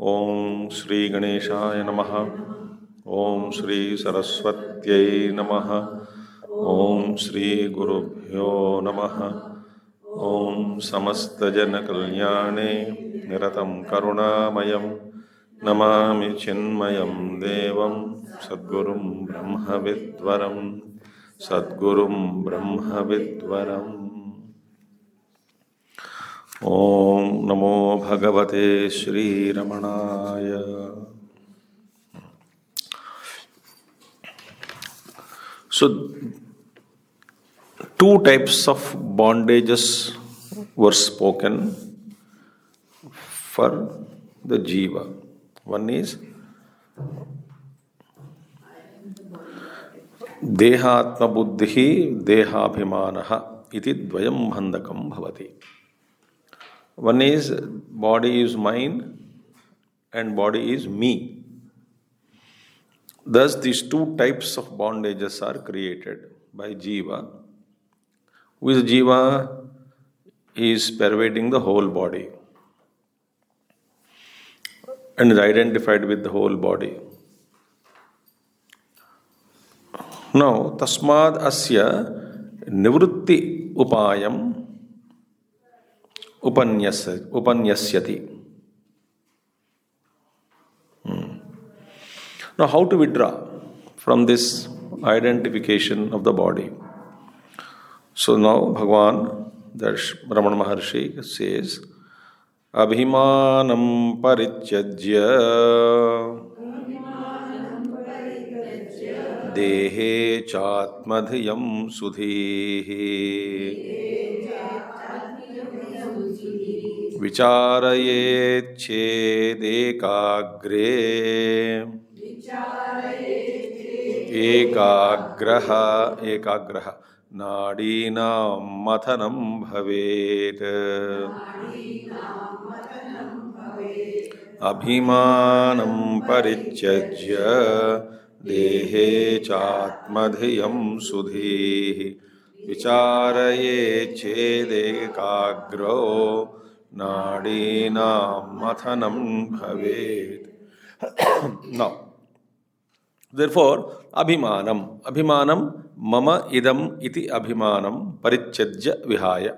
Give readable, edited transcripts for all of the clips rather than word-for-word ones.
Om Shri Ganeshaya Namaha. Om Shri Saraswatyai Namaha. Om Shri Gurubhyo Namaha. Om Samasta Jana Kalyane Niratam Karunamayam Namami Chinmayam Devam Sadgurum Brahma Vidvaram Sadgurum Brahma Vidvaram. Om Namo Bhagavate Shri Ramanaya. So, two types of bondages were spoken for the jiva. One is Dehatma Buddhi Dehabhimanaha iti dvayam bandhakam bhavati. One is body is mine and body is me. Thus, these two types of bondages are created by jiva, which jiva is pervading the whole body and is identified with the whole body. Now, tasmad asya nivrutti upayam upanyasyati. Now, how to withdraw from this identification of the body? So now Bhagavan, the Ramana Maharshi says, Abhimanam parityajya dehe chatmadhyam sudhihi vicharayet chedekagre ekagraha nadinam mathanam bhavet abhimanam parityajya dehe chatmadhyam sudhihi vicharayet chedekagro nadinam mathanam bhavet. Now, therefore, abhimanam mama idam iti abhimanam parityajya vihaya.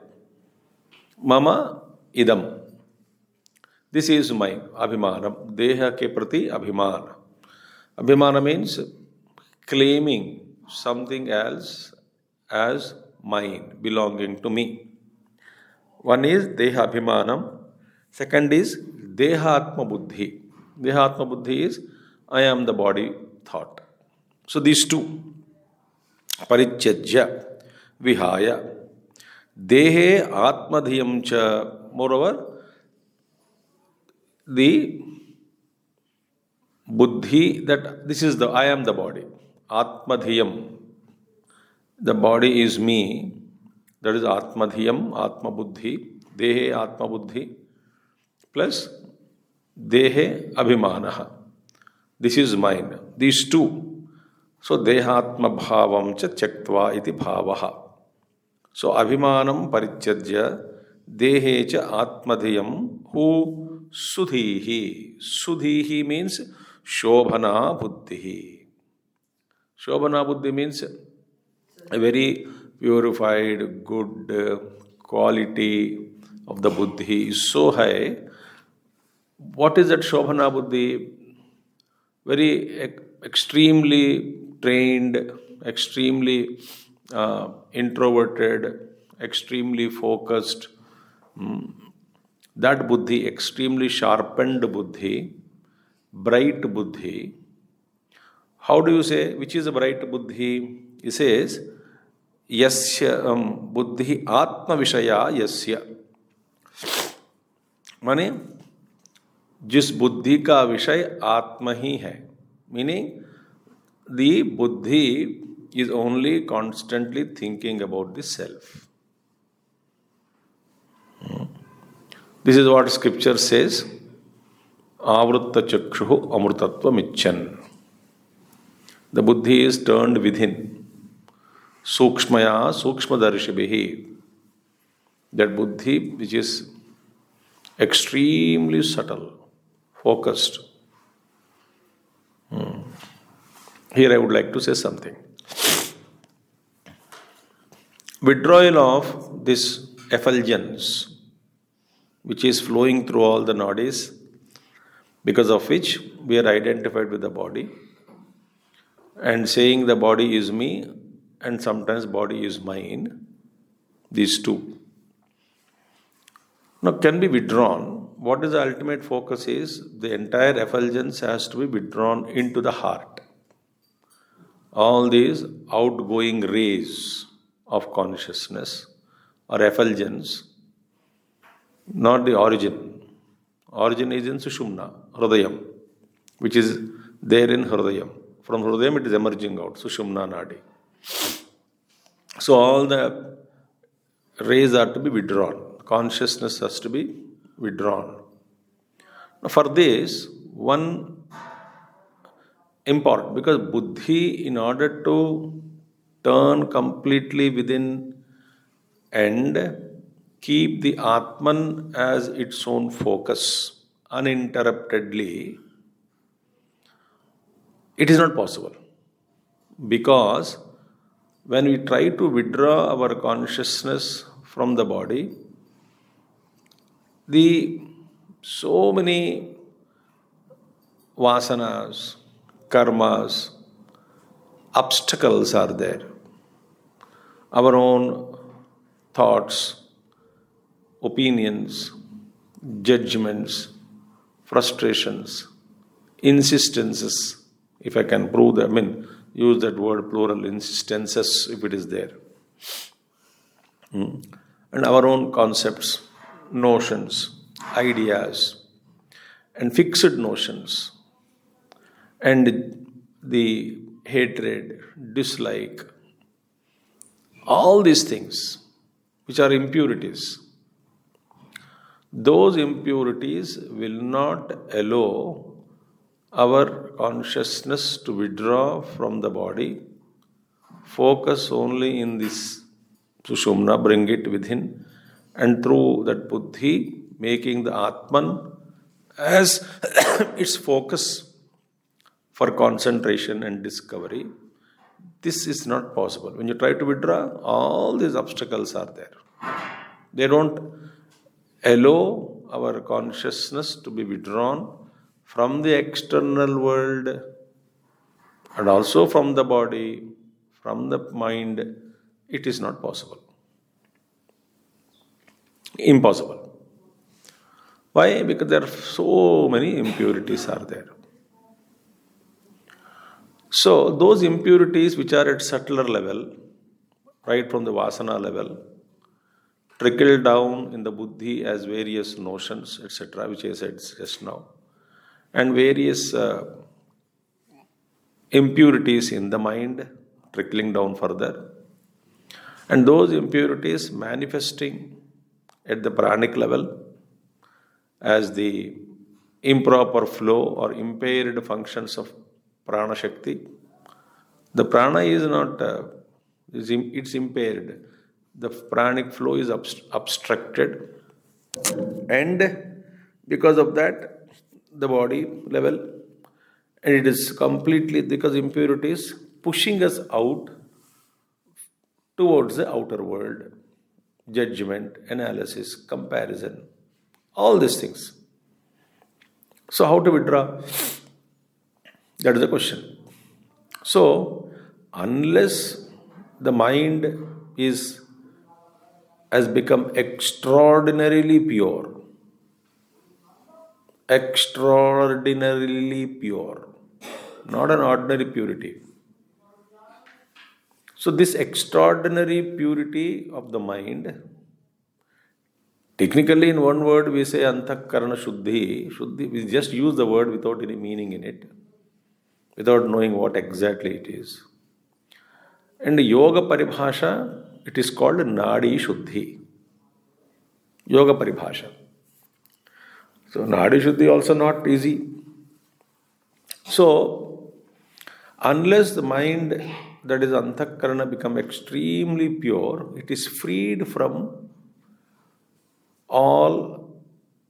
Mama idam. This is my abhimanam. Deha ke prati abhimana. Abhimana means claiming something else as mine, belonging to me. One is deha abhimanam. Second is dehatma buddhi. Dehatma buddhi is I am the body thought. So these two, parityajya, vihaya, dehe atmadhiyam cha. Moreover, the buddhi, that this is the I am the body. Atmadhiyam, the body is me. That is atmadhiyam, atma buddhi, dehe atma buddhi, plus dehe abhimanaha. This is mine. These two. So, dehatma bhavam cha tyaktva iti bhavaha. So, abhimanam parityajya dehe cha atmadhiyam hu sudhihi. Sudhihi means shobhana buddhihi. Shobhana buddhi means a very purified, good quality of the buddhi is so high. What is that shobhana buddhi? Very extremely trained, extremely introverted, extremely focused. That buddhi, extremely sharpened buddhi, bright buddhi. How do you say, which is a bright buddhi? He says, yasya buddhi atma vishaya yasya. Mane, जिस बुद्धि का विषय आत्मा ही है, meaning the buddhi is only constantly thinking about the self. This is what scripture says, Avritta chakshuhu amrutatva michan. The buddhi is turned within. Sukshmaya sukshmadarshibihi. That buddhi which is extremely subtle, focused. Here I would like to say something. Withdrawal of this effulgence, which is flowing through all the nadis, because of which we are identified with the body and saying the body is me and sometimes body is mine, these two. Now can be withdrawn. What is the ultimate focus is the entire effulgence has to be withdrawn into the heart. All these outgoing rays of consciousness or effulgence, not the origin. Origin is in Sushumna, Hridayam, which is there in Hridayam. From Hridayam it is emerging out, Sushumna Nadi. So all the rays are to be withdrawn. Consciousness has to be withdrawn. Now for this, one important, because buddhi, in order to turn completely within and keep the Atman as its own focus uninterruptedly, it is not possible. Because when we try to withdraw our consciousness from the body, the so many vasanas, karmas, obstacles are there. Our own thoughts, opinions, judgments, frustrations, insistences, if I can prove that, use that word plural, insistences, if it is there. And our own concepts, notions, ideas, and fixed notions, and the hatred, dislike, all these things which are impurities, those impurities will not allow our consciousness to withdraw from the body, focus only in this Sushumna, bring it within, and through that buddhi, making the Atman as its focus for concentration and discovery. This is not possible. When you try to withdraw, all these obstacles are there. They don't allow our consciousness to be withdrawn from the external world and also from the body, from the mind. It is not possible. Impossible. Why? Because there are so many impurities are there. So those impurities which are at subtler level, right from the vasana level, trickle down in the buddhi as various notions, etc., which I said just now, and various impurities in the mind trickling down further, and those impurities manifesting at the pranic level as the improper flow or impaired functions of prana shakti. The prana is not, it's impaired. The pranic flow is obstructed, and because of that, the body level, and it is completely, because impurities pushing us out towards the outer world, judgment, analysis, comparison, all these things. So how to withdraw? That is the question. So unless the mind has become extraordinarily pure, not an ordinary purity. So this extraordinary purity of the mind Technically, in one word, we say antakarana shuddhi. Shuddhi, we just use the word without any meaning in it, without knowing what exactly it is. And yoga paribhasha, it is called nadi shuddhi. Yoga paribhasha. So, nadi shuddhi also not easy. So, unless the mind that is antakarana become extremely pure, it is freed from all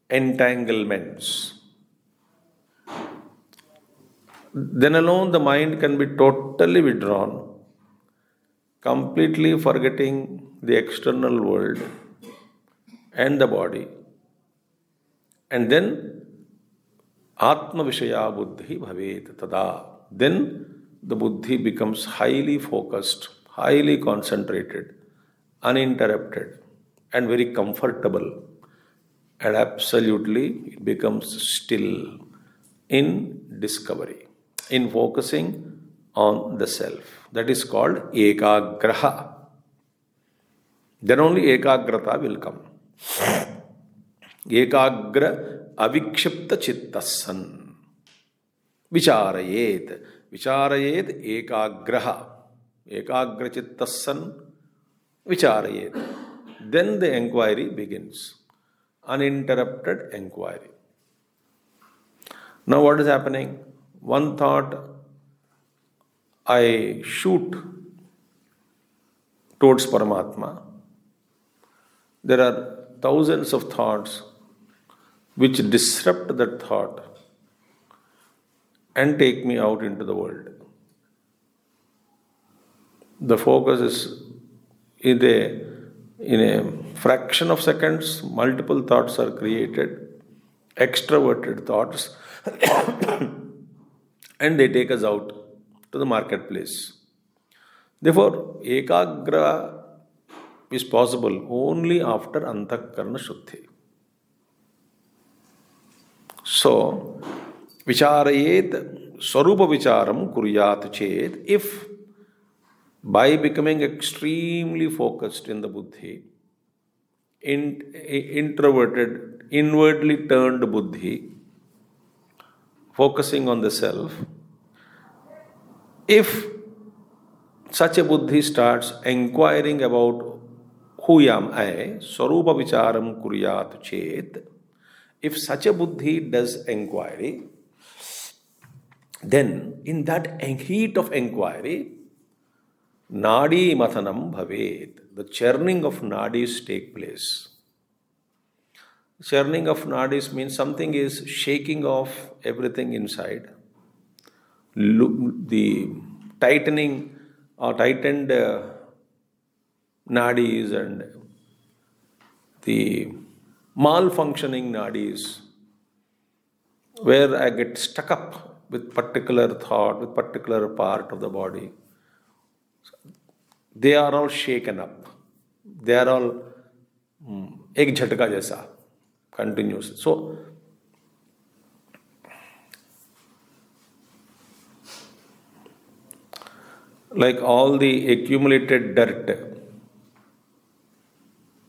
entanglements. Then alone the mind can be totally withdrawn, completely forgetting the external world and the body. And then Atma Vishaya Buddhi Bhavet Tada. Then the Buddhi becomes highly focused, highly concentrated, uninterrupted, and very comfortable. And absolutely it becomes still in discovery, in focusing on the self. That is called ekagraha. Then only ekagrata will come. Ekagra avikshipta chittasan. Vicharayet. Vicharayet ekagraha. Ekagra chittasan. Vicharayet. Then the inquiry begins. Uninterrupted inquiry. Now what is happening? One thought I shoot towards Paramatma. There are thousands of thoughts which disrupt that thought and take me out into the world. The focus is in a fraction of seconds, multiple thoughts are created, extroverted thoughts, and they take us out to the marketplace. Therefore, ekagra is possible only after antakarana shuddhi. So, vicharayet swarupa vicharam kuryat chet. If by becoming extremely focused in the buddhi, introverted, inwardly turned buddhi, focusing on the self, if such a buddhi starts inquiring about who am I, swarupa vicharam kuryat chet, if such a buddhi does inquiry, then in that heat of inquiry, nadi mathanam bhavet, the churning of nadis take place. Churning of nadis means something is shaking off everything inside. The tightening or tightened nadis and the malfunctioning nadis, where I get stuck up with particular thought, with particular part of the body, they are all shaken up. They are all ek jhatka jaisa, continuous. So, like all the accumulated dirt.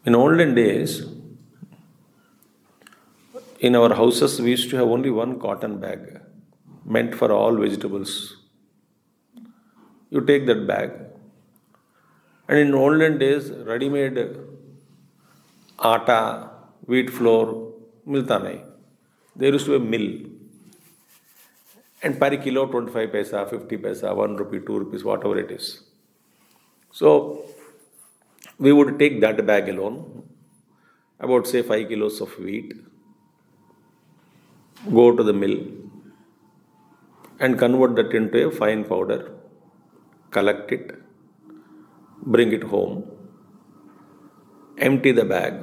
In olden days, in our houses, we used to have only one cotton bag meant for all vegetables. You take that bag, and in olden days, ready-made atta, wheat flour, milta nahi. There used to be a mill. And per kilo, 25 paisa, 50 paisa, 1 rupee, 2 rupees, whatever it is. So, we would take that bag alone, about say 5 kilos of wheat, go to the mill and convert that into a fine powder, collect it, bring it home, empty the bag,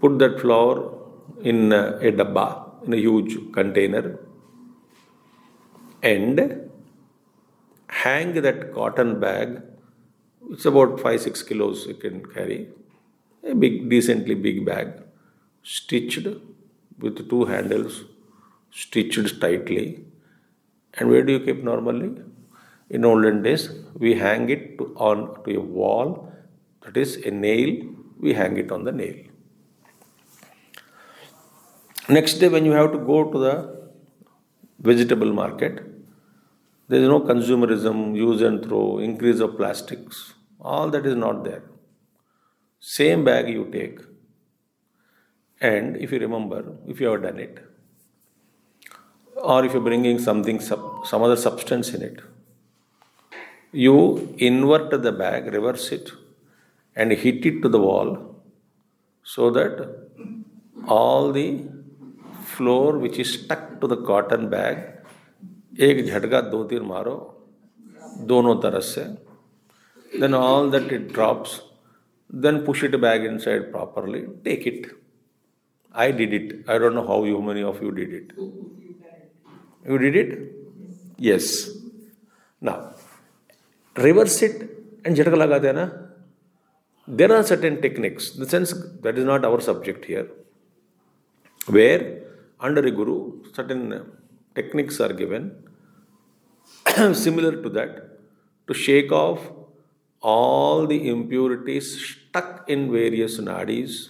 put that flour in a dabba, in a huge container, and hang that cotton bag. It's about 5-6 kilos you can carry, a big, decently big bag, stitched with 2 handles, stitched tightly. And where do you keep normally? In olden days, we hang it on to a wall, that is a nail, we hang it on the nail. Next day, when you have to go to the vegetable market, there is no consumerism, use and throw, increase of plastics. All that is not there. Same bag you take, and if you remember, if you have done it, or if you're bringing something, some other substance in it, you invert the bag, reverse it, and hit it to the wall so that all the floor which is stuck to the cotton bag, एक झटका दो तीन मारो दोनों तरफ से, then all that it drops, then push it back inside properly, take it. I did it. I don't know how many of you did it. You did it? Yes. Now, reverse it and झटका लगाते हैं ना. There are certain techniques. In the sense that is not our subject here. Where under a guru, certain techniques are given similar to that to shake off all the impurities stuck in various nadis.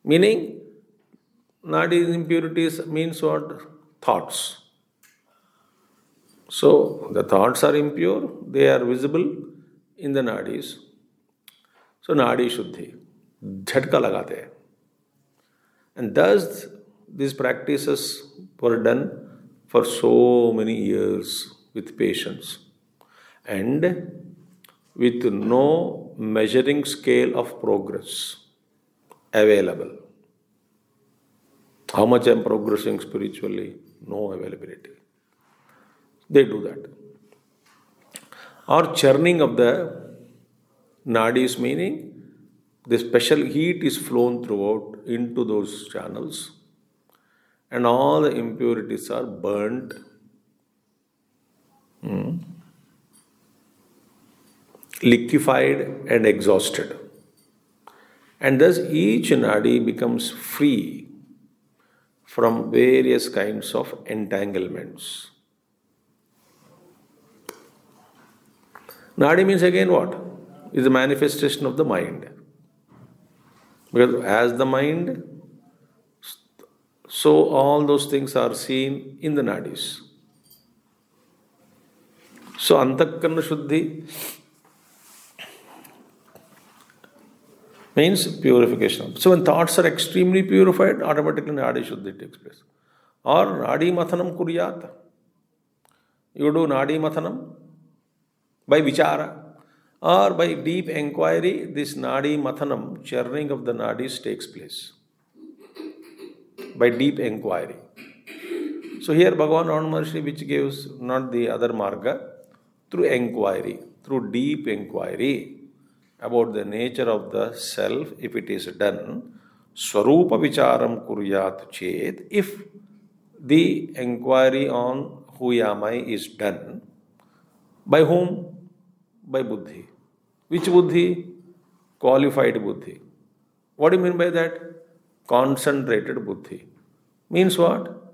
Meaning, nadi impurities means what? Thoughts. So, the thoughts are impure, they are visible in the nadis. So, nadi shuddhi, jhatka lagate hain. And thus, these practices were done for so many years with patience and with no measuring scale of progress available. How much I am progressing spiritually? No availability. They do that. Or churning of the nadis, meaning the special heat is flown throughout into those channels and all the impurities are burnt. Liquefied and exhausted. And thus each nadi becomes free from various kinds of entanglements. Nadi means again what? Is a manifestation of the mind. Because as the mind, so all those things are seen in the nadis. So antakarna shuddhi means purification. So when thoughts are extremely purified, automatically nadi shuddhi takes place. Or nadi mathanam kuryat. You do nadi mathanam by vichara. Or by deep inquiry, this nadi mathanam, churning of the nadis takes place. By deep inquiry. So here Bhagavan Ramana Maharshi, which gives not the other marga, through inquiry, through deep inquiry about the nature of the self, if it is done, swarupa vicharam kuryat chet, if the inquiry on who am I is done, by whom? By buddhi. Which buddhi? Qualified buddhi. What do you mean by that? Concentrated buddhi. Means what?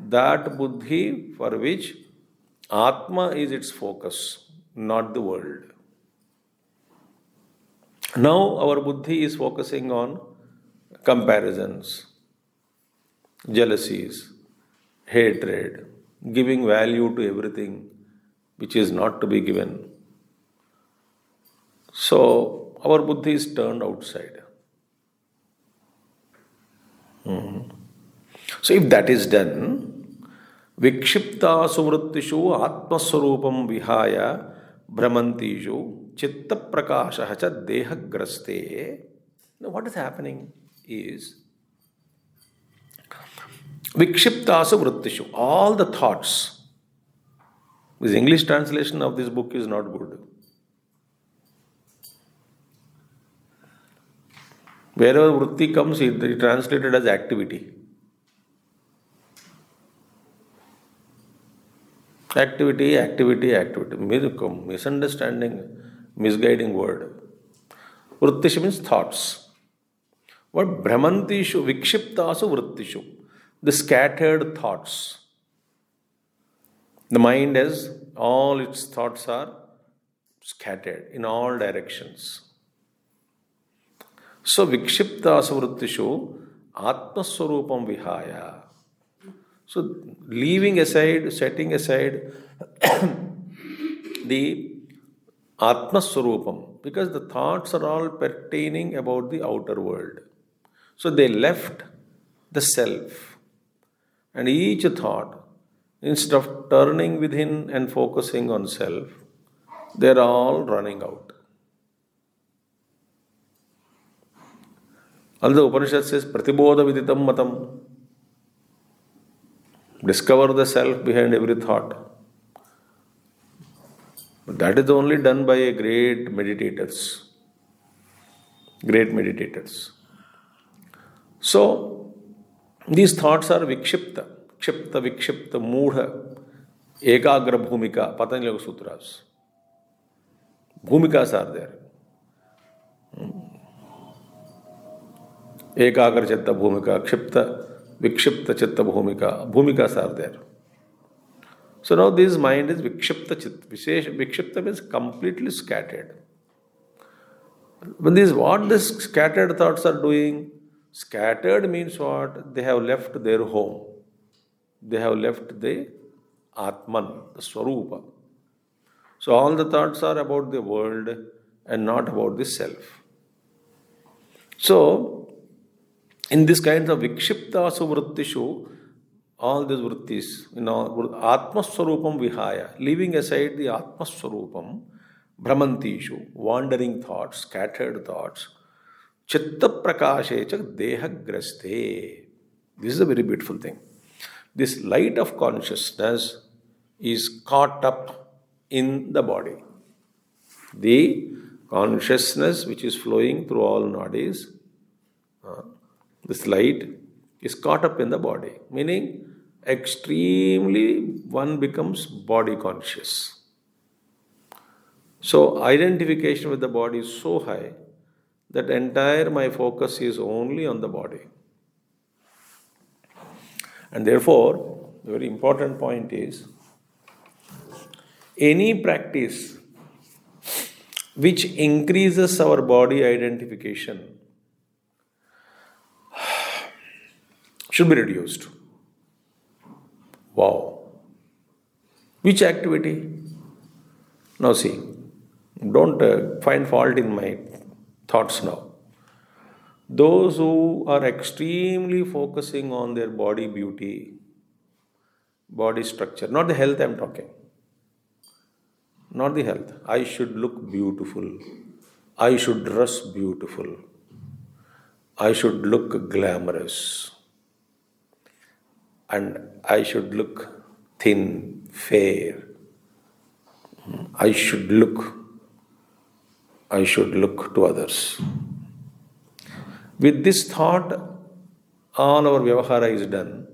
That buddhi for which Atma is its focus, not the world. Now our buddhi is focusing on comparisons, jealousies, hatred, giving value to everything which is not to be given. So our buddhi is turned outside. So if that is done, vikshipta suvrittishu atmaswarupam vihaya brahmantishu chitta prakasha cha dehagraste. Now what is happening is vikshiptasu vrittishu, all the thoughts. This English translation of this book is not good. Wherever vritti comes, it is translated as activity. Activity, activity, activity. Misunderstanding, misguiding word. Vrittishu means thoughts. What? Brahmantishu, vikshiptasu vrittishu. The scattered thoughts. The mind has, all its thoughts are scattered in all directions. So vikshiptasu vrittishu Atmaswarupam Vihaya. So, leaving aside, setting aside the Atmaswarupam, because the thoughts are all pertaining about the outer world. So, they left the self. And each thought, instead of turning within and focusing on self, they're all running out. Although Upanishad says, Pratibodha viditam matam, discover the self behind every thought. But that is only done by a great meditators. Great meditators. So, these thoughts are vikshipta, kshipta, vikshipta, moodha, ekagra bhumika, Patanjali Yoga Sutras. Bhumikas are there. Ekagra chitta bhumika, kshipta, vikshipta chitta bhumika, bhumikas are there. So now this mind is vikshipta chitta. Vikshipta means completely scattered. What these scattered thoughts are doing? Scattered means what? They have left their home. They have left the Atman, the Swarupa. So all the thoughts are about the world and not about the self. So, in this kind of vikshiptasu vrittishu, all these vrittis, Atmaswarupam Vihaya, leaving aside the Atmaswarupam, Brahmantishu, wandering thoughts, scattered thoughts, Chitta prakashe cha dehagraste. This is a very beautiful thing. This light of consciousness is caught up in the body. The consciousness which is flowing through all nadis, this light is caught up in the body, meaning extremely one becomes body conscious. So identification with the body is so high that entire my focus is only on the body. And therefore, the very important point is, any practice which increases our body identification should be reduced. Wow. Which activity? Now see, don't find fault in my thoughts now. Those who are extremely focusing on their body beauty, body structure, not the health I'm talking. Not the health. I should look beautiful. I should dress beautiful. I should look glamorous. And I should look thin, fair. I should look to others. With this thought, all our vyavahara is done.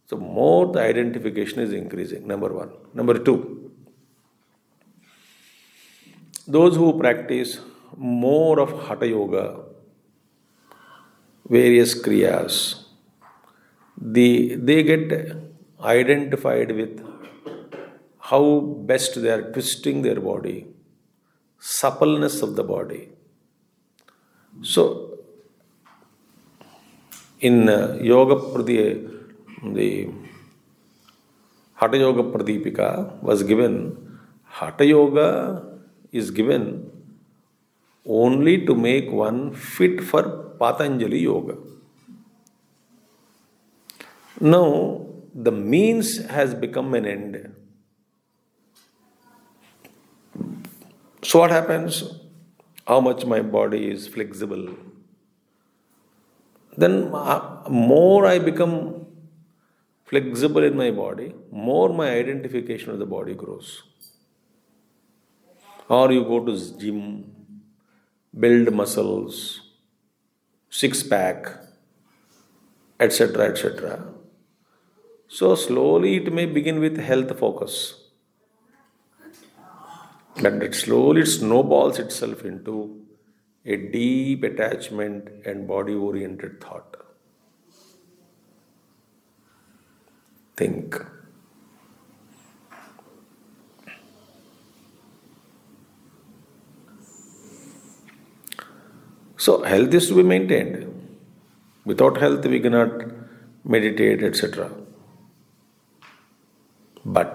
So more the identification is increasing, number one. Number two, those who practice more of Hatha Yoga, various kriyas, they get identified with how best they are twisting their body, suppleness of the body. So, in Yoga the Hatha Yoga Pradipika was given, Hatha Yoga is given only to make one fit for Patanjali Yoga. Now, the means has become an end. So what happens? How much my body is flexible. Then more I become flexible in my body, more my identification with the body grows. Or you go to gym, build muscles, six-pack, etc., etc. So slowly it may begin with health focus. But it slowly snowballs itself into a deep attachment and body-oriented thought. Think. So health is to be maintained Without health, we cannot meditate, etc. But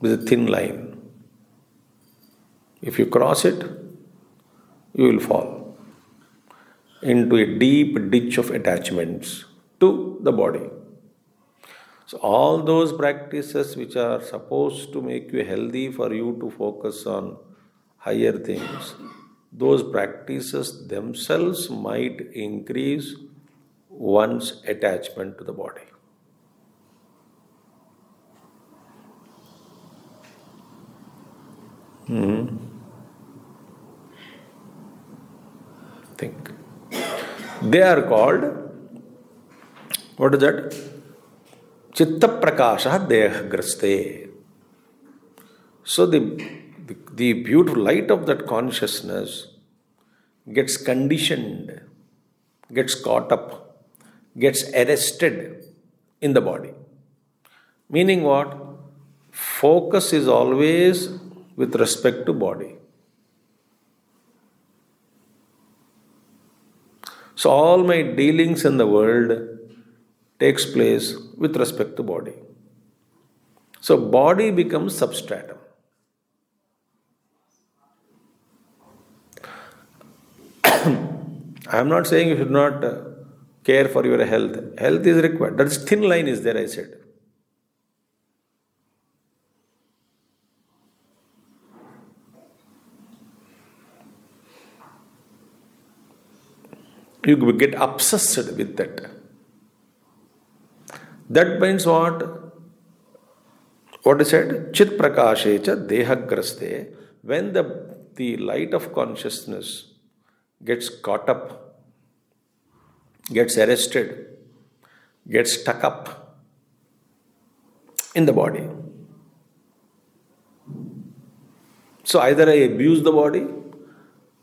with a thin line, if you cross it, you will fall into a deep ditch of attachments to the body. So all those practices which are supposed to make you healthy, for you to focus on higher things, those practices themselves might increase one's attachment to the body. Think. They are called, what is that? Chitta prakasha dehagraste. So the beautiful light of that consciousness gets conditioned, gets caught up, gets arrested in the body. Meaning what? Focus is always with respect to body. So all my dealings in the world takes place with respect to body. So body becomes substratum. I am not saying you should not care for your health. Health is required. That thin line is there, I said. You get obsessed with that. That means what? What is said? Chit prakashecha dehagraste. When the light of consciousness gets caught up, gets arrested, gets stuck up in the body. So either I abuse the body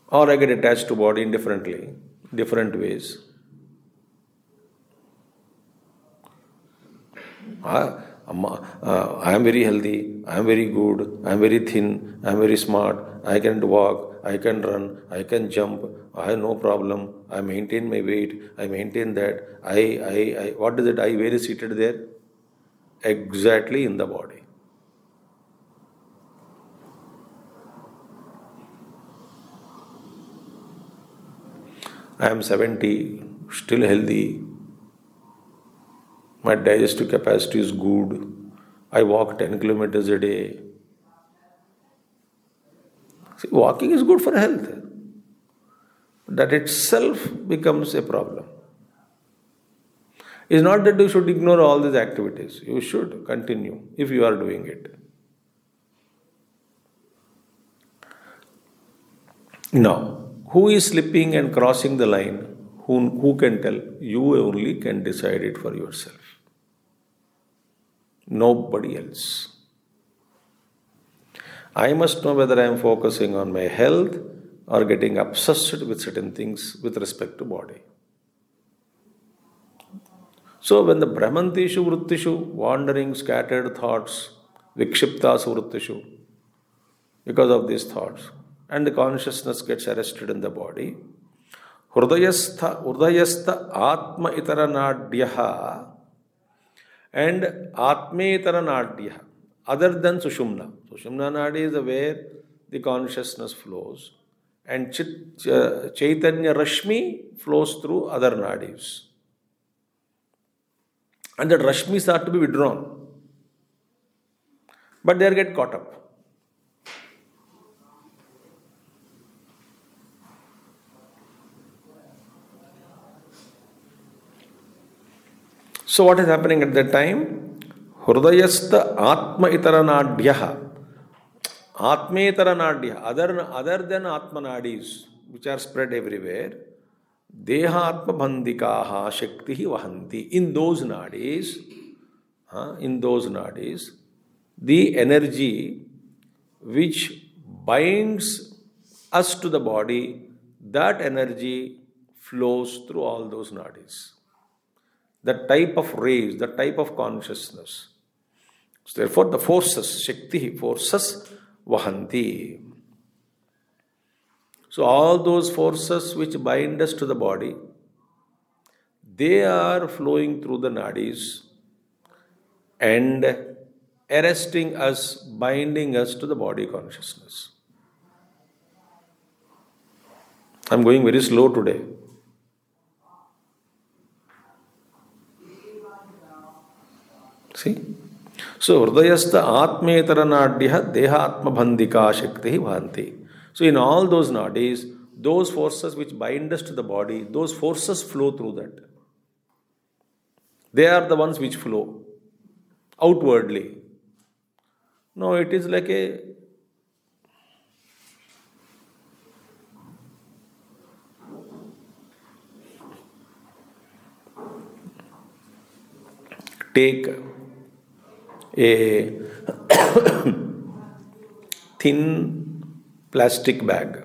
or I get attached to body indifferently, different ways. I am very healthy, I am very good, I am very thin, I am very smart, I can walk, I can run, I can jump, I have no problem, I maintain my weight, I maintain that, what is it, where is seated there? Exactly in the body. I am 70, still healthy. My digestive capacity is good. I walk 10 kilometers a day. See, walking is good for health. That itself becomes a problem. It's not that you should ignore all these activities. You should continue if you are doing it. Now, who is slipping and crossing the line? Who can tell? You only can decide it for yourself. Nobody else. I must know whether I am focusing on my health or getting obsessed with certain things with respect to body. So when the Brahmantishu Vrittishu, wandering, scattered thoughts, Vikshiptas Vrittishu, because of these thoughts, and the consciousness gets arrested in the body, Hridayastha Atma Itaranadyaha and Atmetara other than Sushumna. Sushumna Nadi is where the consciousness flows, and Chaitanya Rashmi flows through other nadis. And the Rashmis are to be withdrawn. But they get caught up. So what is happening at that time? Hridayastha Atma Itaranadyaha. Atmetara other than Atmanadis, which are spread everywhere, Deha Atma Bandikaha Shakti Vahanti. In those nadis, the energy which binds us to the body, that energy flows through all those nadis. The type of rays, the type of consciousness. So therefore, the forces, Shakti, forces, Vahanti. So all those forces which bind us to the body, they are flowing through the nadis and arresting us, binding us to the body consciousness. I'm going very slow today. See? So, Hridayastha Atmetara Nadya Deha Atma Bandhika Shakti Bhanti. So, in all those nadis, those forces which bind us to the body, those forces flow through that. They are the ones which flow outwardly. No, it is like a take a thin plastic bag,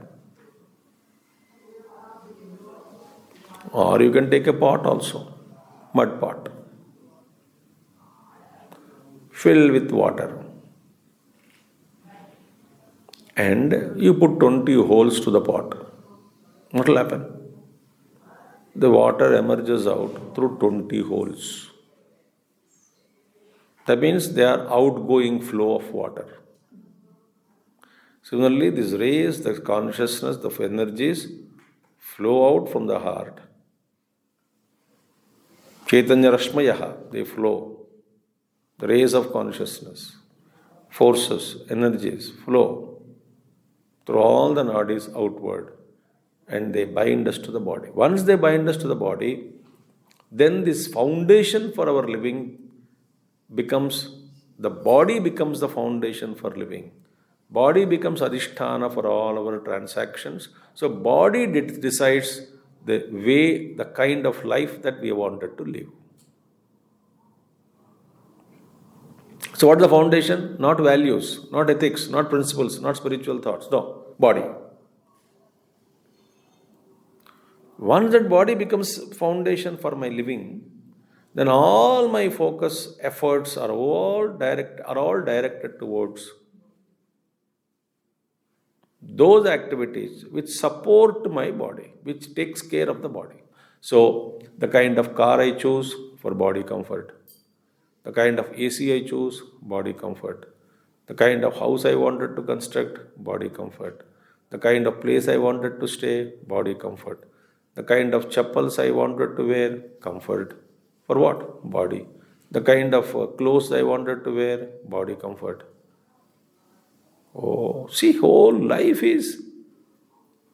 or you can take a pot also, mud pot, fill with water, and you put 20 holes to the pot. What will happen? The water emerges out through 20 holes. That means they are outgoing flow of water. Similarly, these rays, the consciousness, the energies flow out from the heart. Chaitanya Rashmayaha, they flow. The rays of consciousness, forces, energies flow through all the nadis outward, and they bind us to the body. Once they bind us to the body, then this foundation for our living becomes, the body becomes the foundation for living. Body becomes adhisthana for all our transactions. So body decides the way, the kind of life that we wanted to live. So what is the foundation? Not values, not ethics, not principles, not spiritual thoughts. No, body. Once that body becomes foundation for my living, then all my focus, efforts are all directed towards those activities which support my body, which takes care of the body. So the kind of car I choose for body comfort, the kind of AC I choose, body comfort, the kind of house I wanted to construct, body comfort, the kind of place I wanted to stay, body comfort, the kind of chappals I wanted to wear, comfort. For what? Body. The kind of clothes I wanted to wear, body comfort. Oh, see, whole life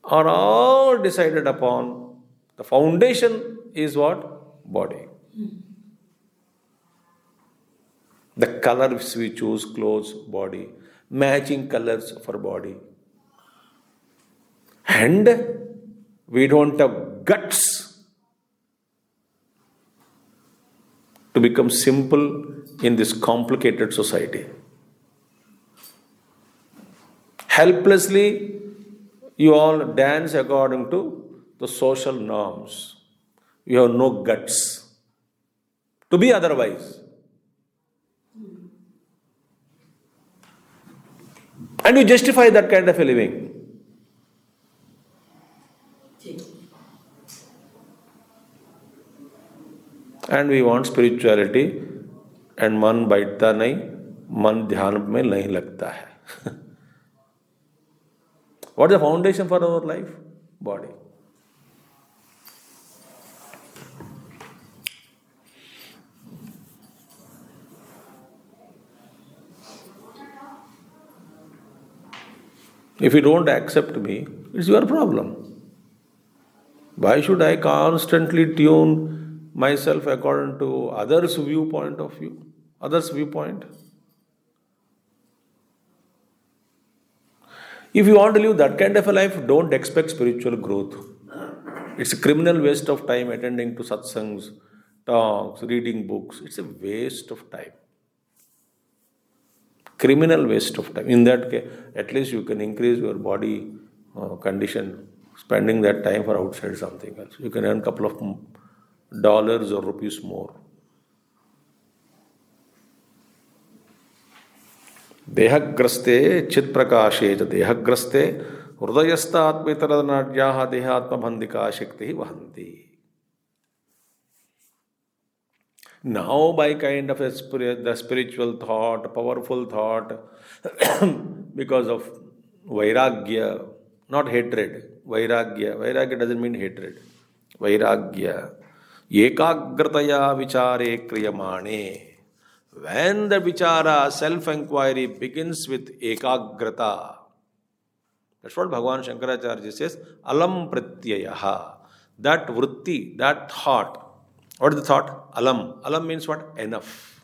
are all decided upon. The foundation is what? Body. The colors we choose, clothes, body. Matching colors for body. And we don't have guts to become simple in this complicated society. Helplessly, you all dance according to the social norms. You have no guts to be otherwise. And you justify that kind of a living. And we want spirituality, and मन बैठता नहीं, मन ध्यान में नहीं लगता है. What is the foundation for our life? Body. If you don't accept me, it's your problem. Why should I constantly tune myself according to others' viewpoint? If you want to live that kind of a life, don't expect spiritual growth. It's a criminal waste of time attending to satsangs, talks, reading books. It's a waste of time. Criminal waste of time. In that case, at least you can increase your body condition, spending that time for outside something else. You can earn a couple of dollars or rupees more. Dehagraste chit prakashe dehagraste hridayastha atmetara nadyaha dehatma bandhika shakti vahanti. Now, by kind of the spiritual thought, powerful thought, because of vairagya, not hatred, vairagya. Vairagya doesn't mean hatred. Vairagya. Ekagrataya vichare kriyamane. When the vichara, self-inquiry begins with ekagrata, that's what Bhagavan Shankaracharya says, alam pratyayaha. That vritti, that thought. What is the thought? Alam. Alam means what? Enough.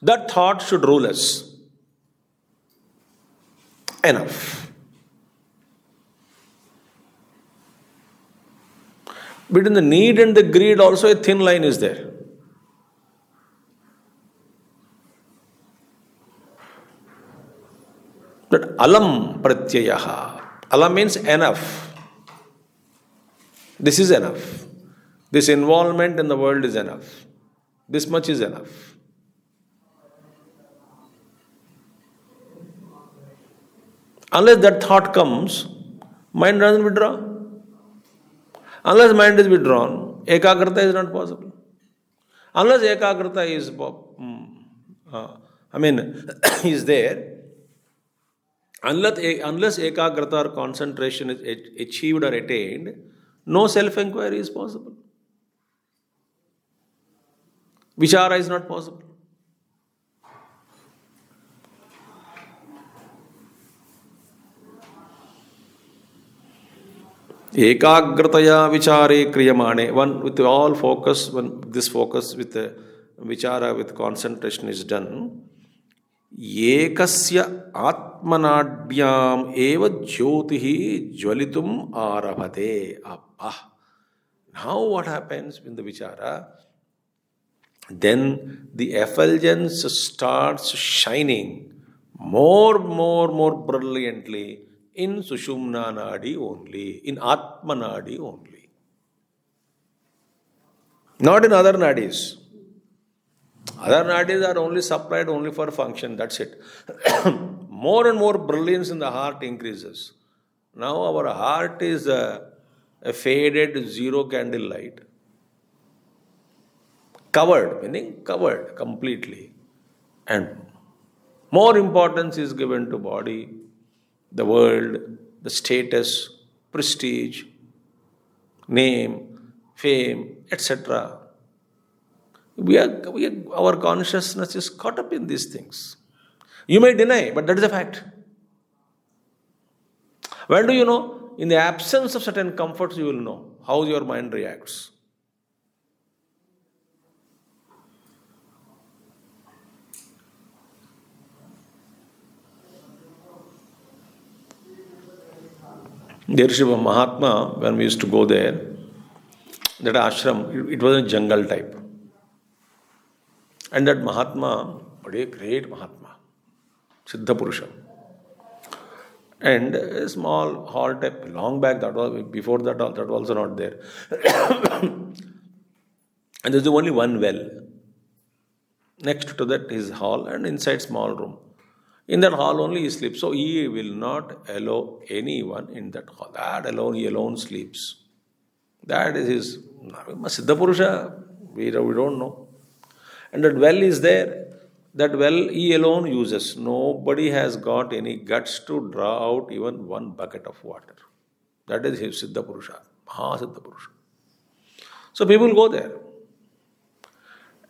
That thought should rule us. Enough. Between the need and the greed also a thin line is there. That alam pratyayaha. Alam means enough. This is enough. This involvement in the world is enough. This much is enough. Unless that thought comes, mind doesn't withdraw. Unless mind is withdrawn, ekagrata is not possible. Unless ekagrata is, is there, unless ekagrata or concentration is achieved or attained, no self-inquiry is possible. Vichara is not possible. Ekagrataya vichare kriyamane. One with all focus, this focus with vichara, with concentration is done. Ekasya atmanadhyam eva jyotihi jwalitum arabhate. Now what happens in the vichara? Then the effulgence starts shining more brilliantly in Sushumna Nadi only, in Atma Nadi only. Not in other nadis. Other nadis are only supplied only for function, that's it. More and more brilliance in the heart increases. Now our heart is a faded zero candle light. Covered, meaning covered completely. And more importance is given to body, the world, the status, prestige, name, fame, etc. Our consciousness is caught up in these things. You may deny, but that is a fact. When do you know? In the absence of certain comforts, you will know how your mind reacts. There is a Mahatma, when we used to go there, that ashram, it was a jungle type. And that Mahatma, a great Mahatma, Siddha Purusha. And a small hall type, long back, that was before that was also not there. And there's only one well. Next to that is hall, and inside small room. In that hall only he sleeps. So he will not allow anyone in that hall. He alone sleeps. That is his Siddha Purusha. We don't know. And that well is there. That well he alone uses. Nobody has got any guts to draw out even one bucket of water. That is his Siddha Purusha. Siddha Purusha. So people go there.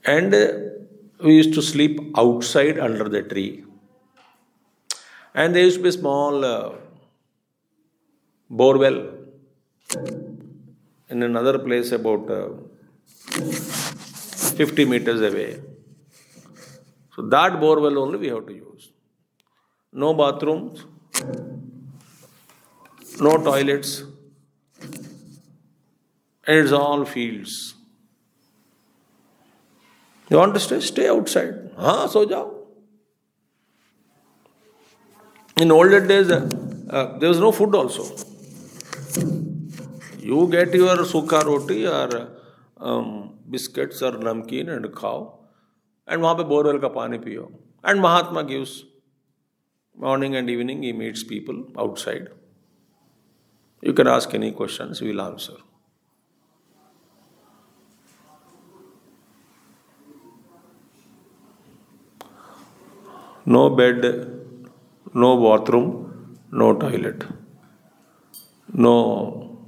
And we used to sleep outside under the tree. And there used to be a small borewell in another place about 50 meters away. So that borewell only we have to use. No bathrooms, no toilets, and it's all fields. You want to stay? Stay outside. So jao. In older days, there was no food also. You get your sukha roti or biscuits or namkeen and khao, and wahan pe borewell ka pani piyo. And Mahatma gives morning and evening, he meets people outside. You can ask any questions, he will answer. No bed, no bathroom, no toilet, no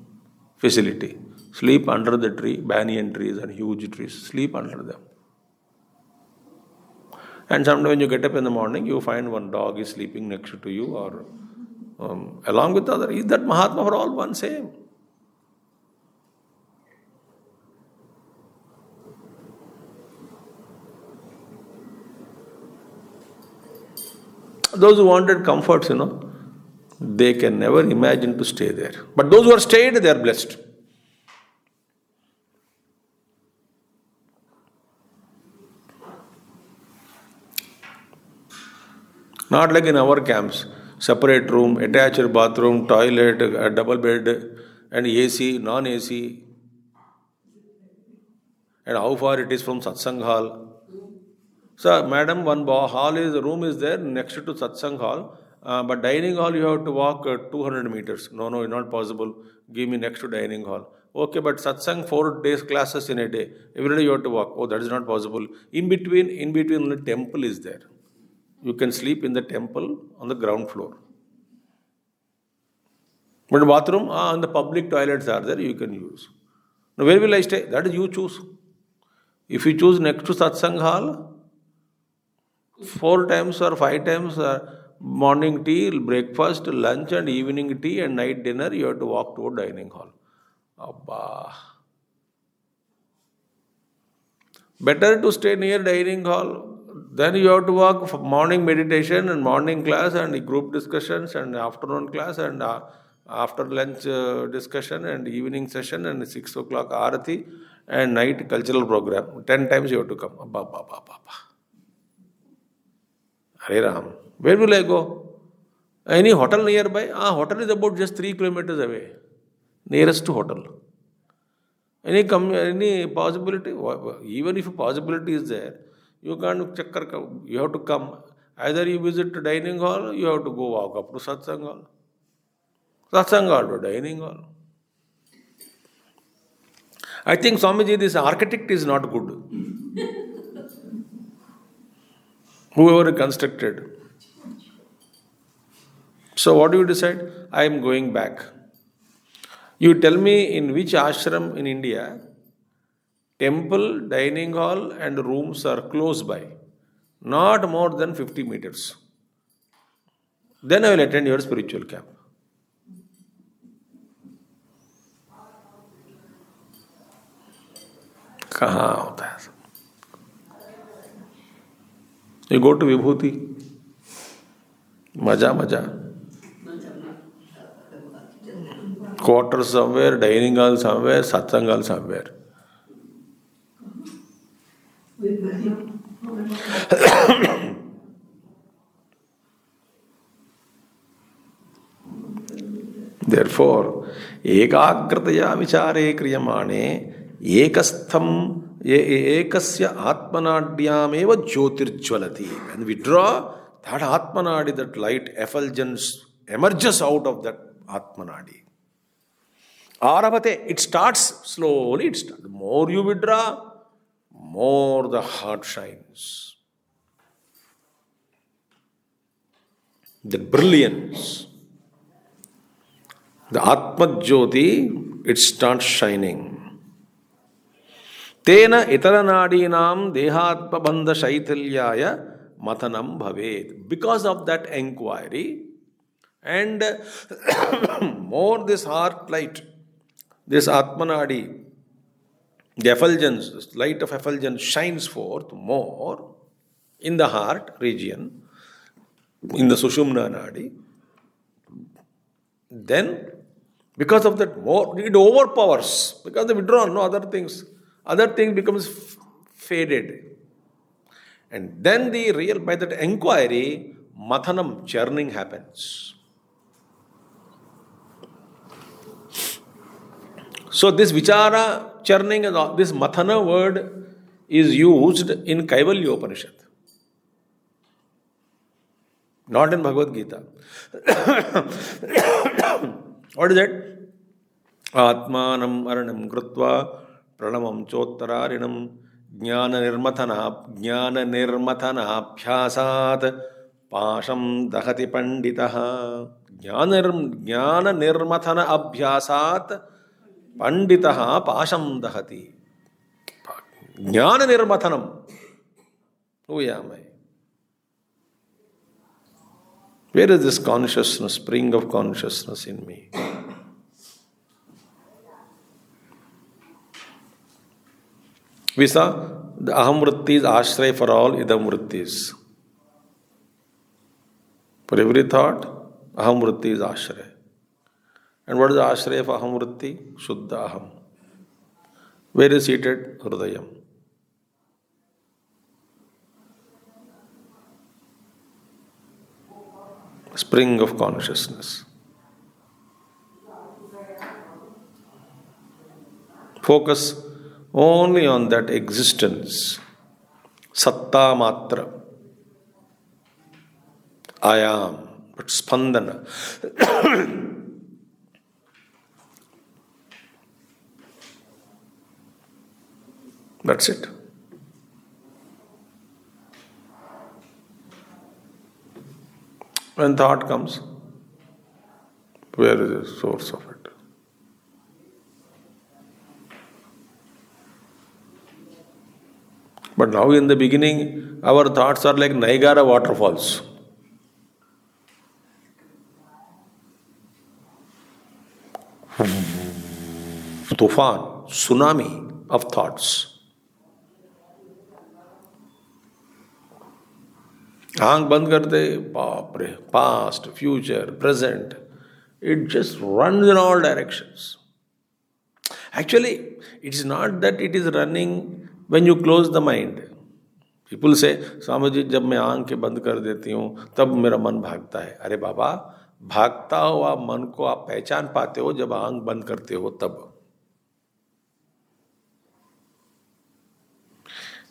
facility. Sleep under the tree, banyan trees and huge trees. Sleep under them. And sometimes when you get up in the morning, you find one dog is sleeping next to you or along with other. Is that Mahatma for all one same? Those who wanted comforts, they can never imagine to stay there. But those who are stayed, they are blessed. Not like in our camps, separate room, attached bathroom, toilet, a double bed, and AC, non-AC. And how far it is from satsang hall. So, madam, room is there next to satsang hall, but dining hall you have to walk 200 meters. No, it's not possible. Give me next to dining hall. Okay, but satsang 4 days classes in a day. Every day you have to walk. Oh, that is not possible. In between the temple is there. You can sleep in the temple on the ground floor. But bathroom, and the public toilets are there, you can use. Now, where will I stay? That is you choose. If you choose next to satsang hall, 4 times or 5 times morning tea, breakfast, lunch and evening tea and night dinner, you have to walk toward dining hall. Abba. Better to stay near dining hall. Then you have to walk for morning meditation and morning class and group discussions and afternoon class and after lunch discussion and evening session and 6 o'clock arati and night cultural program. 10 times you have to come. Abba. Hare Ram. Where will I go? Any hotel nearby? Hotel is about just 3 kilometers away. Nearest hotel. Any possibility? Even if a possibility is there, you can't you have to come. Either you visit the dining hall, you have to go walk up to satsang hall. Satsang hall to dining hall. I think Swamiji, this architect is not good. Whoever constructed. So what do you decide? I am going back. You tell me in which ashram in India, temple, dining hall and rooms are close by. Not more than 50 meters. Then I will attend your spiritual camp. कहाँ होता है? You go to Vibhuti. Maja. Quarters somewhere, dining hall somewhere, satsang hall somewhere. Therefore, ekagrataya vichare kriyamane ekastham ekasya atmanadhyam eva jyotirjvalati. And we draw that atmanadi, that light effulgence emerges out of that atmanadi. Arabate, it starts slowly. The more you withdraw, more the heart shines. The brilliance. The Atma Jyoti, it starts shining. Tena itaranadinam dehatma bandha shaitalyaya mathanam bhavet. Because of that enquiry and more this heart light, this Atmanadi, the effulgence, this light of effulgence shines forth more in the heart region, in the Sushumna Nadi. Then, because of that more, it overpowers. Because the withdrawal, no other things. Other things becomes faded. And then the real, by that enquiry, mathanam, churning happens. So this vichara, churning, this mathana word is used in Kaivalya Upanishad. Not in Bhagavad Gita. What is that? Atmanam aranam krutva pranamam chottararinam jnana nirmathana abhyasat Pasham dahati panditaha. Jnana nirmathana abhyasat panditaha pasham dahati. Jnana nirmathanam. Who am I? Where is this consciousness, spring of consciousness in me? We saw the aham vritti is ashray for all idam vrittis. For every thought, aham vritti is ashray. And what is the ashray of aham vritti? Shuddha aham. Where is seated? Hridayam. Spring of consciousness. Focus only on that existence. Satta matra. I am. But spandana. That's it. When thought comes, where is the source of it? But now in the beginning, our thoughts are like Niagara waterfalls. Tufan, tsunami of thoughts. आंख बंद करते बाप रे past future present it just runs in all directions. Actually, it is not that it is running when you close the mind. People say, Swami ji जब मैं आंख के बंद कर देती हूँ तब मेरा मन भागता है. अरे बाबा, भागता हुआ मन को आप पहचान पाते हो जब आंख बंद करते हो तब.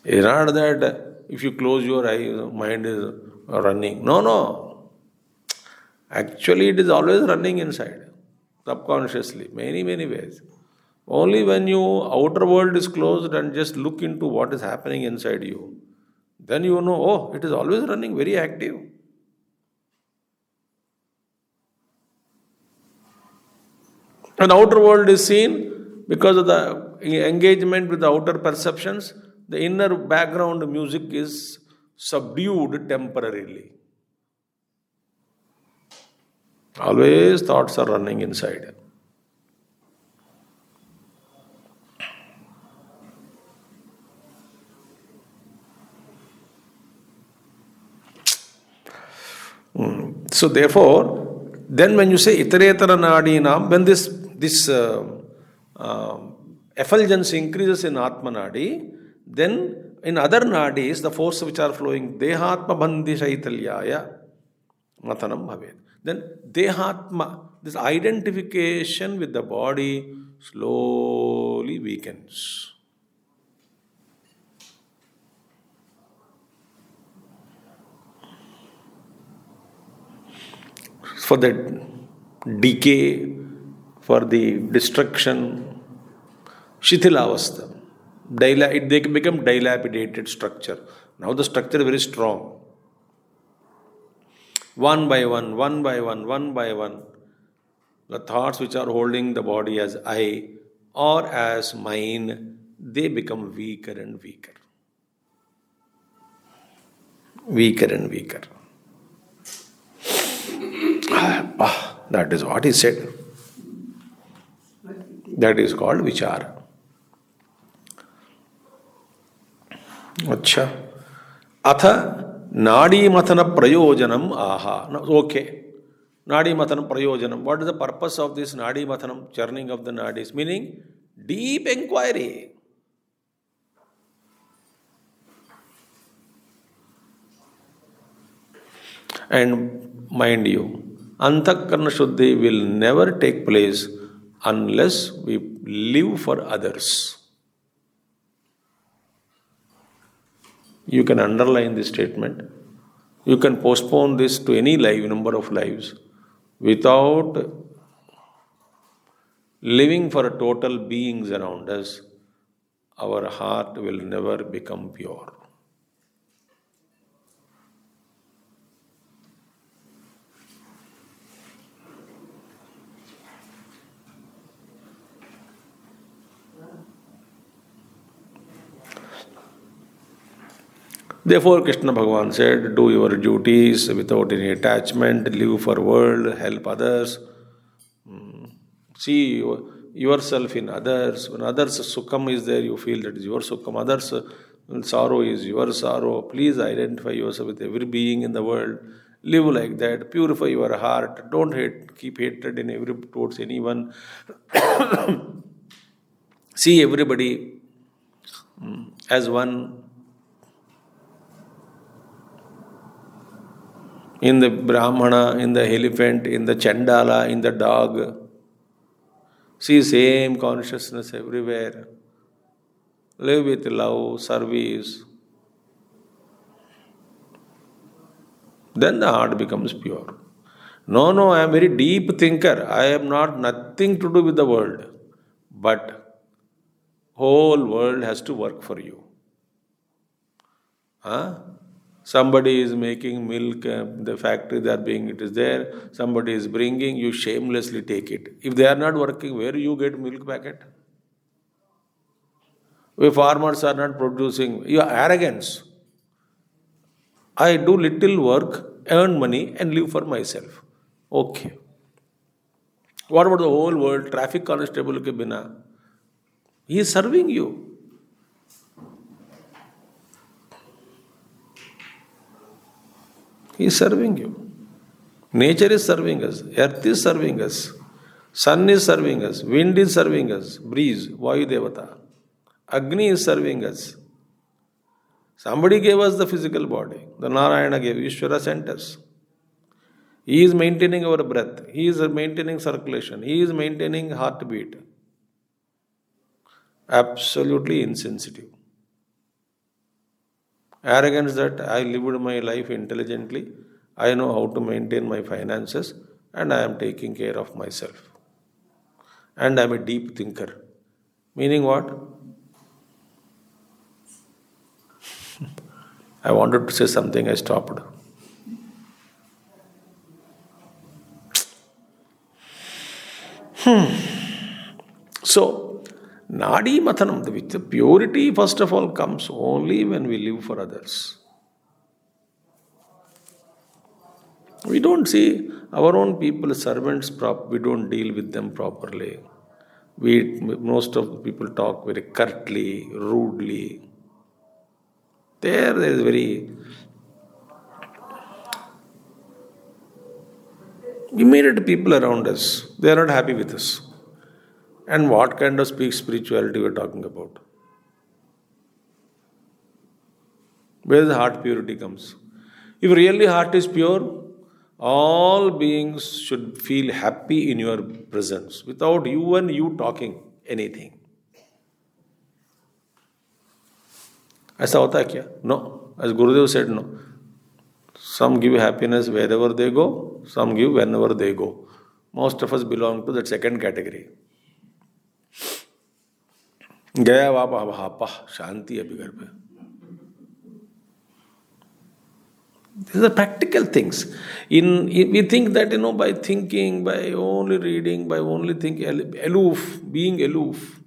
It's not that if you close your eyes, mind is running. No. Actually, it is always running inside, subconsciously, many ways. Only when your outer world is closed and just look into what is happening inside you, then you know, oh, it is always running, very active. When outer world is seen, because of the engagement with the outer perceptions, the inner background music is subdued temporarily. Always thoughts are running inside. So therefore, then when you say itaretara nadinam, when this effulgence increases in Atma Nadi, then in other nadis, the force which are flowing, Dehatma Bandhi Shaitalyaya Matanam Bhavet. Then Dehatma, this identification with the body slowly weakens. For the decay, for the destruction, Shithilavastha. They become dilapidated structure. Now the structure is very strong. One by one, the thoughts which are holding the body as I or as mine, they become weaker and weaker. Weaker and weaker. That is what he said. That is called vichara. अच्छा अथ नाड़ी मथन प्रयोजनम आहा. Okay, नाड़ी मथन प्रयोजनम. What is the purpose of this नाड़ी मथनम, churning of the nadis? Meaning deep inquiry. And mind you, antakarna shuddhi will never take place unless we live for others. You can underline this statement. You can postpone this to any number of lives. Without living for total beings around us, our heart will never become pure. Therefore, Krishna Bhagavan said, do your duties without any attachment, live for world, help others, see yourself in others. When others' sukham is there, you feel that is your sukham. Others' sorrow is your sorrow. Please identify yourself with every being in the world. Live like that. Purify your heart. Don't hate. Keep hatred in every towards anyone. See everybody as one. In the Brahmana, in the elephant, in the Chandala, in the dog. See same consciousness everywhere. Live with love, service. Then the heart becomes pure. No, I am very deep thinker. I am not nothing to do with the world. But whole world has to work for you. Huh? Somebody is making milk, the factory it is there. Somebody is bringing, you shamelessly take it. If they are not working, where you get milk packet? If farmers are not producing, your arrogance. I do little work, earn money, and live for myself. Okay. What about the whole world? Traffic constable ke bina. He is serving you. He is serving you. Nature is serving us. Earth is serving us. Sun is serving us. Wind is serving us. Breeze, Vayu Devata. Agni is serving us. Somebody gave us the physical body. The Narayana gave. Ishvara sent us. He is maintaining our breath. He is maintaining circulation. He is maintaining heartbeat. Absolutely insensitive. Arrogance that I lived my life intelligently, I know how to maintain my finances, and I am taking care of myself. And I am a deep thinker. Meaning what? I wanted to say something, I stopped. So, Nadi Mathanam, the purity first of all comes only when we live for others. We don't see our own people, servants, we don't deal with them properly. Most of the people talk very curtly, rudely. There is very immediate people around us. They are not happy with us. And what kind of spirituality we are talking about? Where the heart purity comes. If really heart is pure, all beings should feel happy in your presence without you and you talking anything. ऐसा होता है क्या? No. As Gurudev said, no. Some give happiness wherever they go, some give whenever they go. Most of us belong to that second category. गया वापा शांति अभी घर पे. These are practical things. We think that, by thinking, by only reading, by only thinking, being aloof,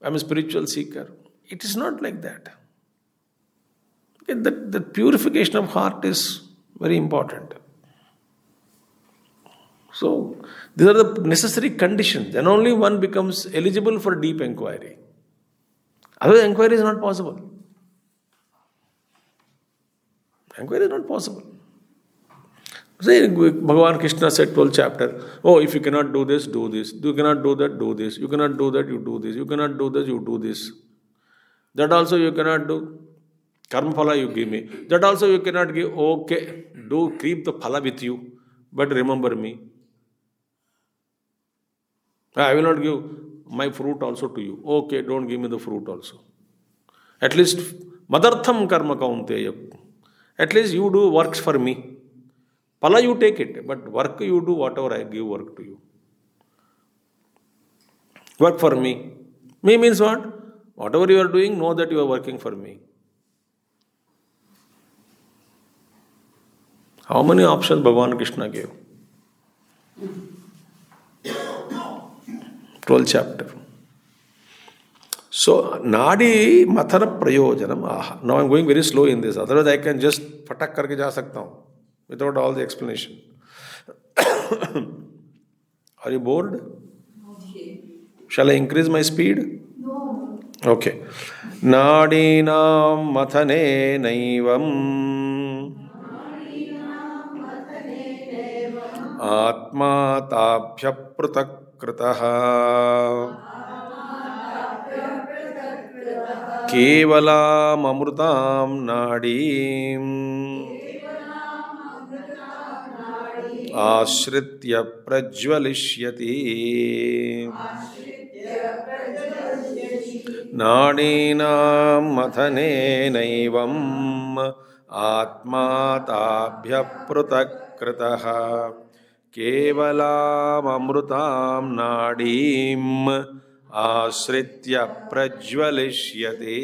I'm a spiritual seeker. It is not like that. The purification of heart is very important. So, these are the necessary conditions. Then only one becomes eligible for deep inquiry. Otherwise, inquiry is not possible. Inquiry is not possible. Say, Bhagavan Krishna said, 12th chapter, if you cannot do this, do this. You cannot do that, do this. You cannot do that, you do this. You cannot do this, you do this. That also you cannot do. Karma phala you give me. That also you cannot give. Okay, keep the phala with you. But remember me. I will not give my fruit also to you. Okay, don't give me the fruit also. At least, madartham karma kaunteya. At least you do works for me. Pala you take it, but work you do whatever I give work to you. Work for me. Me means what? Whatever you are doing, know that you are working for me. How many options Bhagavan Krishna gave? 12th chapter. So, nadi mathana prayojanam aha. Now I'm going very slow in this. Otherwise, I can just patak karke ja sakta hu without all the explanation. Are you bored? Shall I increase my speed? Okay. Nadinam mathane naivam atma tabhya prutak kritaha केवलाम अमृताम नाडीम आश्रित्य प्रज्वलिष्यति नाडीनां मथने नैवम् आत्मा ताभ्यः पृथक् कृतः केवलाम् अमृतां नाडीम् आश्रित्य प्रज्वलिष्यति.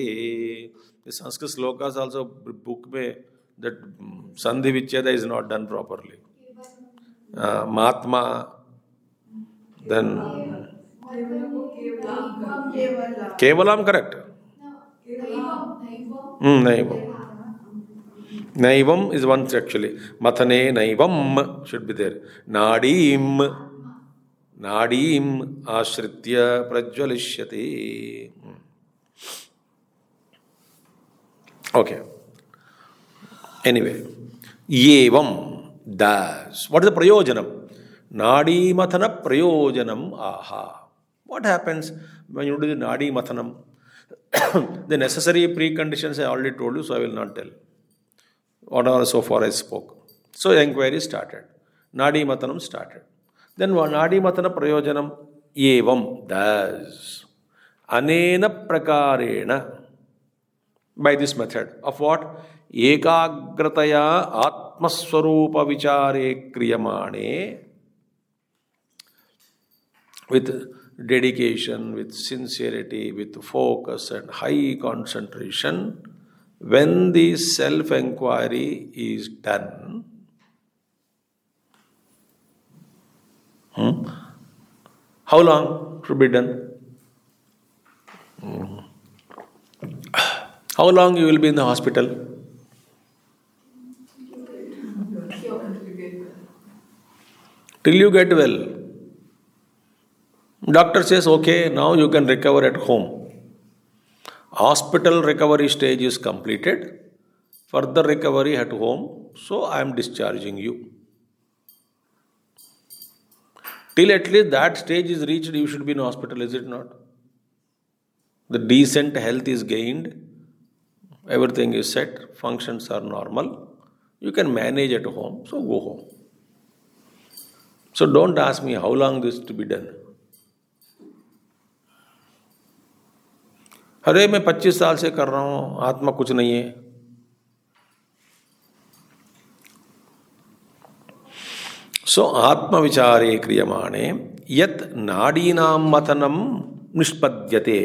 The Sanskrit slokas also book में that sandhi vicheda is not done properly. Mahatma, then Kevalam correct. Naivam. Naivam is once actually. Mathane Naivam should be there. Nadim. Nadim ashritya prajwalishyati. Okay. Anyway. Yevam. Das. What is the prayojanam? Nadi mathana prayojanam aha. What happens when you do the nadi mathanam? The necessary preconditions I already told you, so I will not tell. Whatever so far I spoke. So inquiry started. Nadi mathanam started. Then nadi mathana prayojanam evam, thus. Anena prakarena. By this method of what? Ekagrataya atmaswarupa vichare kriyamane. With dedication, with sincerity, with focus and high concentration, when the self-enquiry is done, how long should be done? How long you will be in the hospital? Till you get well. Doctor says, okay, now you can recover at home. Hospital recovery stage is completed. Further recovery at home. So I am discharging you. Till at least that stage is reached, you should be in hospital, is it not? The decent health is gained. Everything is set. Functions are normal. You can manage at home. So go home. So don't ask me how long this is to be done. अरे मैं 25 साल से कर रहा हूँ, आत्मा कुछ नहीं है. So आत्मा विचारे क्रियमाणे यत् नाडीनां mathanam निष्पद्यते,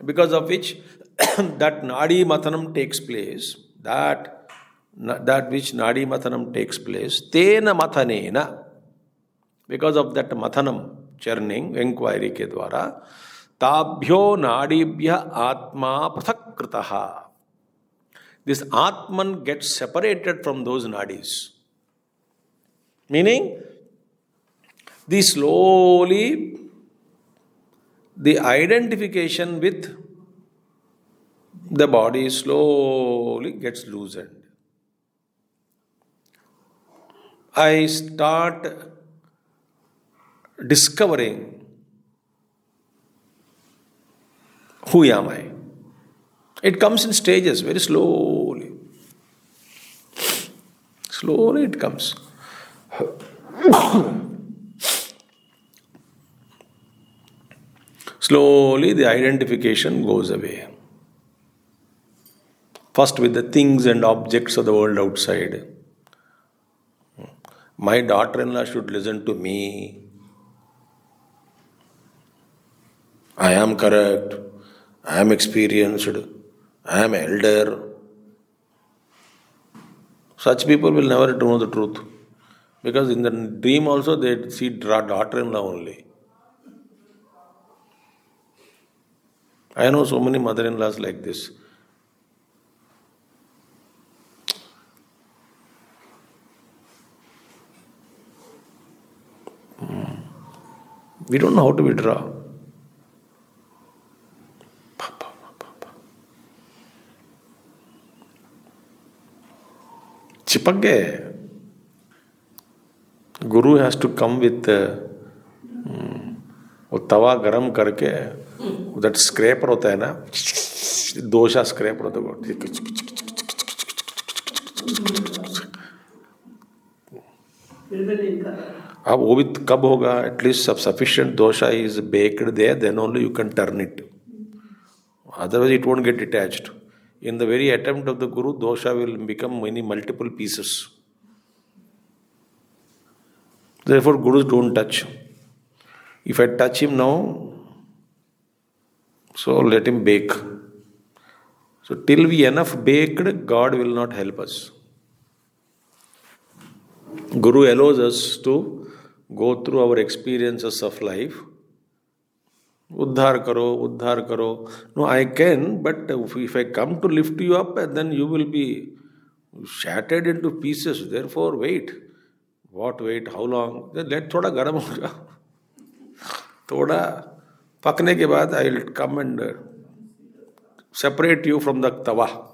because of which that nadi mathanam takes place, that which nadi mathanam takes place, tena mathanena, because of that mathanam, churning, inquiry ke dwara, tabhyo nadibhya atma prathak kritaha. This Atman gets separated from those nadis. Meaning, the identification with the body slowly gets loosened. I start discovering who am I. It comes in stages, very slowly. Slowly it comes. Slowly the identification goes away. First with the things and objects of the world outside. My daughter-in-law should listen to me. I am correct. I am experienced. I am elder. Such people will never know the truth. Because in the dream also they see daughter-in-law only. I know so many mother-in-laws like this. We don't know how to withdraw. चिपक गए. गुरु has to come with वो तवा गरम करके that scraper होता है ना, दोषा scraper होता है. अब वो भी कब होगा? एटलीस्ट सब sufficient dosa is baked there, then only you can turn it. Otherwise, it won't get detached. In the very attempt of the Guru, dosha will become many multiple pieces. Therefore, Gurus don't touch. If I touch him now, so let him bake. So till we enough baked, God will not help us. Guru allows us to go through our experiences of life. Uddhar karo. No, I can, but if I come to lift you up, then you will be shattered into pieces. Therefore, wait. What wait? How long? Then let thoda garam ho ja. Thoda pakne ke baad I will come and separate you from the tawa.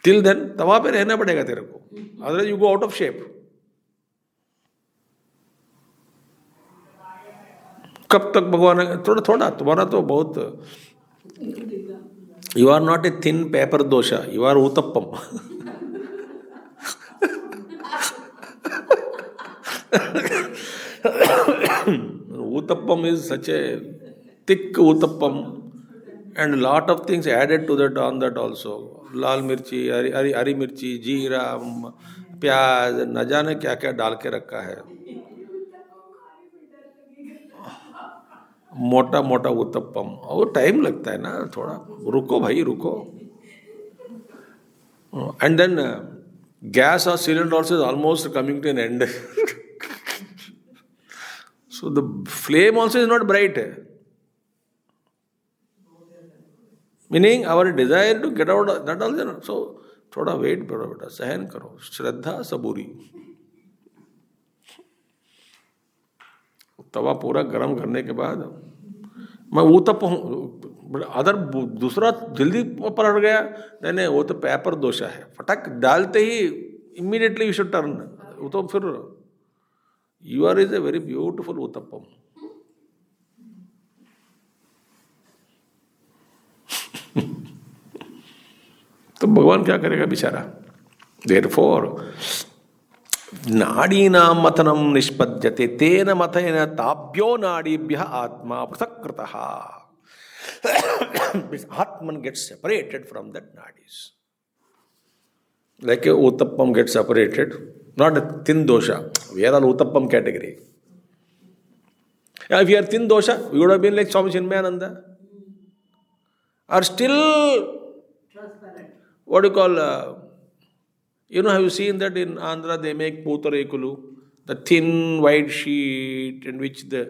Till then, tawa pe rehna padega tere ko. Otherwise, you go out of shape. कब तक भगवान? थोड़ा थोड़ा. तुम्हारा तो बहुत. You are not a thin paper dosa, you are uttapam. Uttappam is such a thick uttappam, and lot of things added to that on that also. लाल मिर्ची, हरी मिर्ची, जीरा, प्याज, न जाने क्या क्या डाल के रखा है. मोटा मोटा उत्तप्पम. और टाइम लगता है ना थोड़ा. रुको भाई रुको. And then gas or cylinder also is almost coming to an end. So the flame also is not bright. Meaning our desire to get out of that also. So थोड़ा वेट करो बेटा, सहन करो, श्रद्धा सबूरी. तवा पूरा गर्म करने के बाद मैं उत्तप्पम हूँ. अदर दूसरा जल्दी पलट गया, नहीं वो तो पेपर दोषा है. फटक डालते ही इमीडिएटली यू शुड टर्न. वो तो फिर you are is a very beautiful uttapam. तो भगवान क्या करेगा बेचारा. देयरफॉर नाडीनां मतनं निष्पद्यते तेन मतेन ताभ्यो नाडीभ्यः आत्मा पृथक्कृतः. Atman gets separated from that nadis. Like a uttappam gets separated, not a thin dosha. We are all uttappam category. If you are thin dosha, we would have been like Swami Chinmayananda. Are still what do you call? Have you seen that in Andhra they make putarekulu, the thin white sheet in which the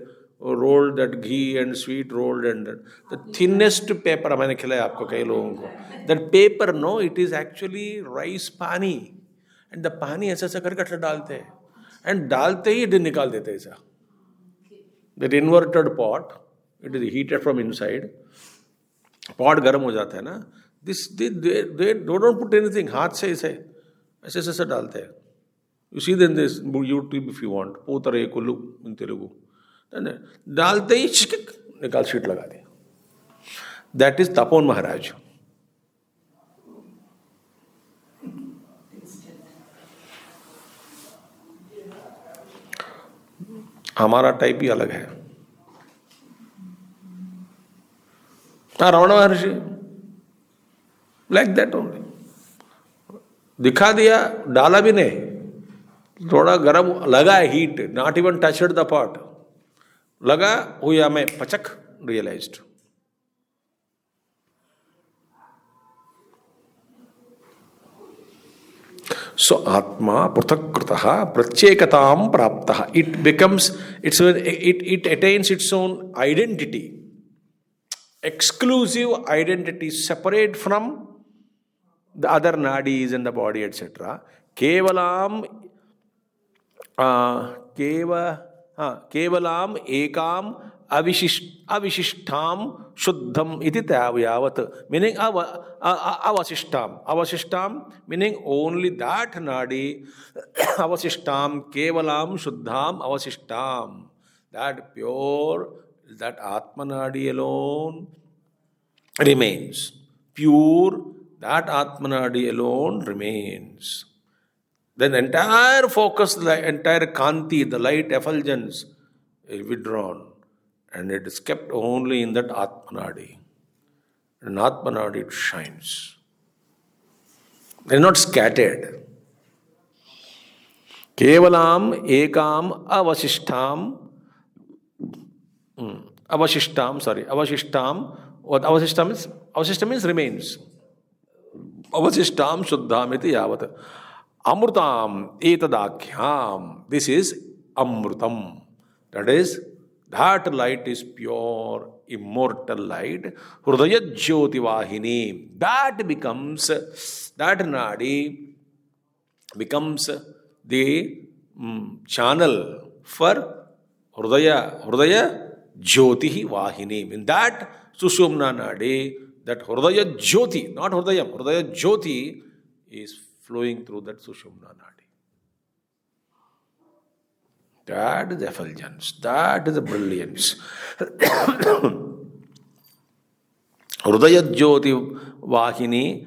rolled that ghee and sweet rolled, and the thinnest paper मैंने खिलाया आपको कई लोगों को. That paper, no, it is actually rice pani, and the pani ऐसा ऐसा करके डालते हैं, and डालते ही इधर निकाल देते हैं ऐसा. That inverted pot, it is heated from inside. Pot गर्म हो जाता है ना. This they don't put anything. हाथ से ऐसे ऐसे डालते हैं. You see then this YouTube if you want. Putarekulu in Telugu. डालते ही निकाल शीट लगा दिया. दैट इज तपोन महाराज. हमारा टाइप ही अलग है. रमण महर्षि लाइक दैट ओनली. दिखा दिया, डाला भी नहीं, थोड़ा गर्म लगा है, heat, not even touched the pot. लगा हुआ मैं पचक realised. So Atma Pratakritaha Pratyekatam Praptaha. It becomes, it attains its own identity. exclusive identity separate from the other nadis in the body, etc. Kevalam केव केवलाम एकाम अविशिष्टाम शुद्धम इति यावत मीनिंग अवशिष्टाम मीनिंग ओनली दैट नाडी अवशिष्टाम केवलाम शुद्धाम अवशिष्टाम दैट प्योर दैट आत्मनाडी alone remains pure, that atmanadi alone remains. Then the entire focus, the entire kanti, the light effulgence is withdrawn, and it is kept only in that atmanadi. In atmanadi it shines. They are not scattered. Kevalam ekam avashishtam. What avashishtam is? Avashishtam means remains. Avashishtam shuddham iti yavat. Amrutam etadakyam. This is amrutam. That is, that light is pure, immortal light. Hridaya jyoti vahini. That becomes, that nadi becomes the channel for Hridaya jyoti vahini. In that Sushumna nadi, that Hridaya jyoti, not Hridayam, Hridaya jyoti is flowing through that Sushumna nadi. That is the effulgence. That is the brilliance. Hridaya jyoti vahinim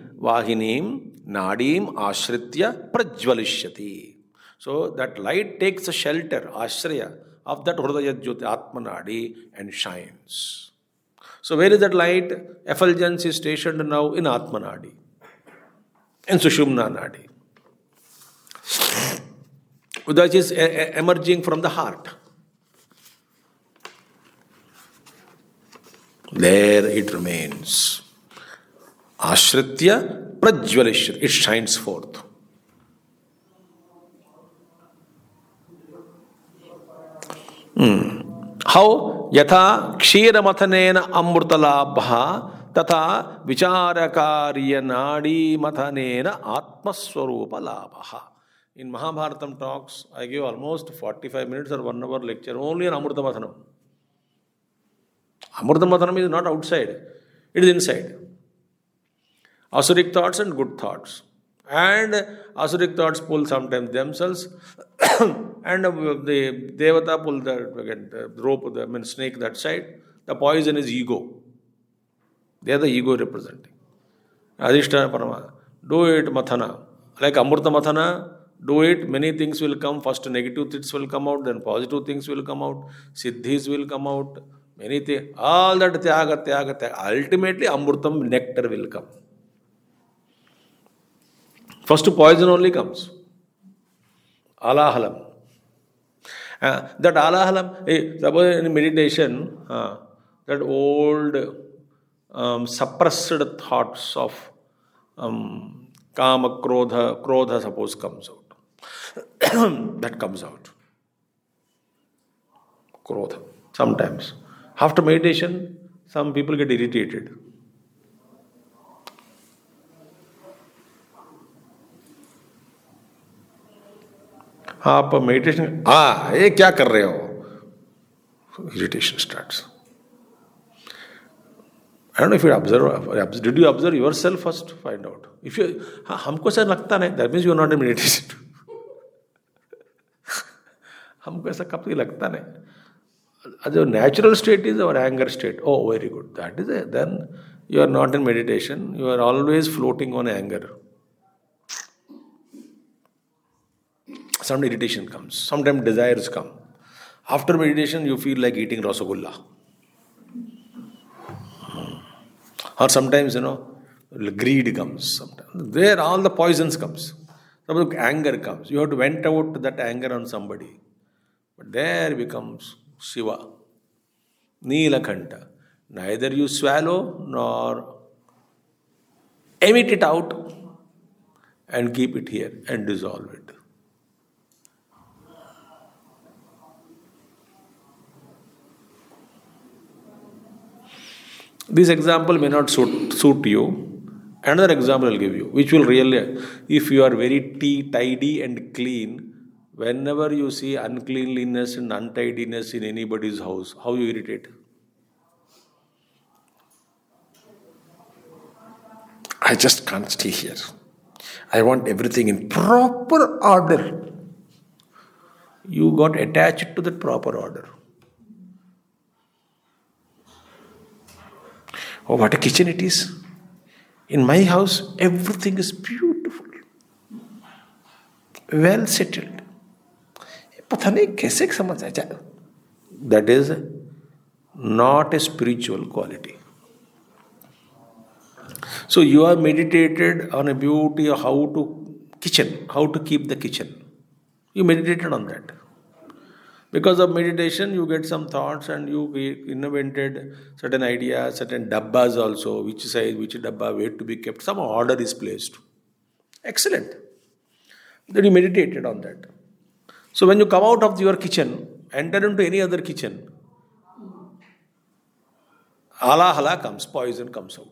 nadim ashritya prajvalishyati. So that light takes a shelter, ashraya, of that Hridaya jyoti atmanadi and shines. So where is that light? Effulgence is stationed now in atmanadi, in Sushumna nadi, that is emerging from the heart. There it remains. Ashritya prajvalishya. It shines forth. How? Yatha kshiramataneena amrutalabha tata vicharakarya nadi mataneena atmaswarupa labha. In Mahabharatam talks, I give almost 45 minutes or 1 hour lecture only on Amrita Mathanam. Amrita Mathanam is not outside, it is inside. Asuric thoughts and good thoughts. And Asuric thoughts pull sometimes themselves, and the Devata pull the rope, the snake that side. The poison is ego. They are the ego representing. Adhisthana Parama. Do it Mathana. Like Amrita Mathana, do it, many things will come. First negative things will come out, then positive things will come out, siddhis will come out, many things. All that tyaga. Ultimately, Amrutam nectar will come. First poison only comes. Alahalam. That alahalam, suppose in meditation, that old suppressed thoughts of kama, krodha suppose comes out. That comes out. Krodha. Sometimes. After meditation, some people get irritated. आप meditation ये क्या कर रहे हो? Irritation starts. I don't know if you observe. Did you observe yourself first? Find out. If you हमको ऐसा लगता नहीं, that means you are not in meditation. हमको ऐसा कभी लगता नहीं. The natural state is our anger state. Oh, very good. That is it. Then you are not in meditation. You are always floating on anger. Some irritation comes. Sometimes desires come. After meditation, you feel like eating rasagulla. Or sometimes, greed comes. Sometimes. There all the poisons comes. Sometimes anger comes. You have to vent out that anger on somebody. But there becomes Shiva. Neelakanta. Neither you swallow nor emit it out and keep it here and dissolve it. This example may not suit you. Another example I'll give you, which will really, if you are very tidy and clean, whenever you see uncleanliness and untidiness in anybody's house, how you irritate? I just can't stay here. I want everything in proper order. You got attached to that proper order. Oh, what a kitchen it is. In my house, everything is beautiful, well settled. That is not a spiritual quality. So you are meditated on a beauty of how to keep the kitchen. You meditated on that. Because of meditation, you get some thoughts and you invented certain ideas, certain dabbas also, which size, which dabba, where to be kept. Some order is placed. Excellent. Then you meditated on that. So when you come out of your kitchen, enter into any other kitchen, hala comes, poison comes out.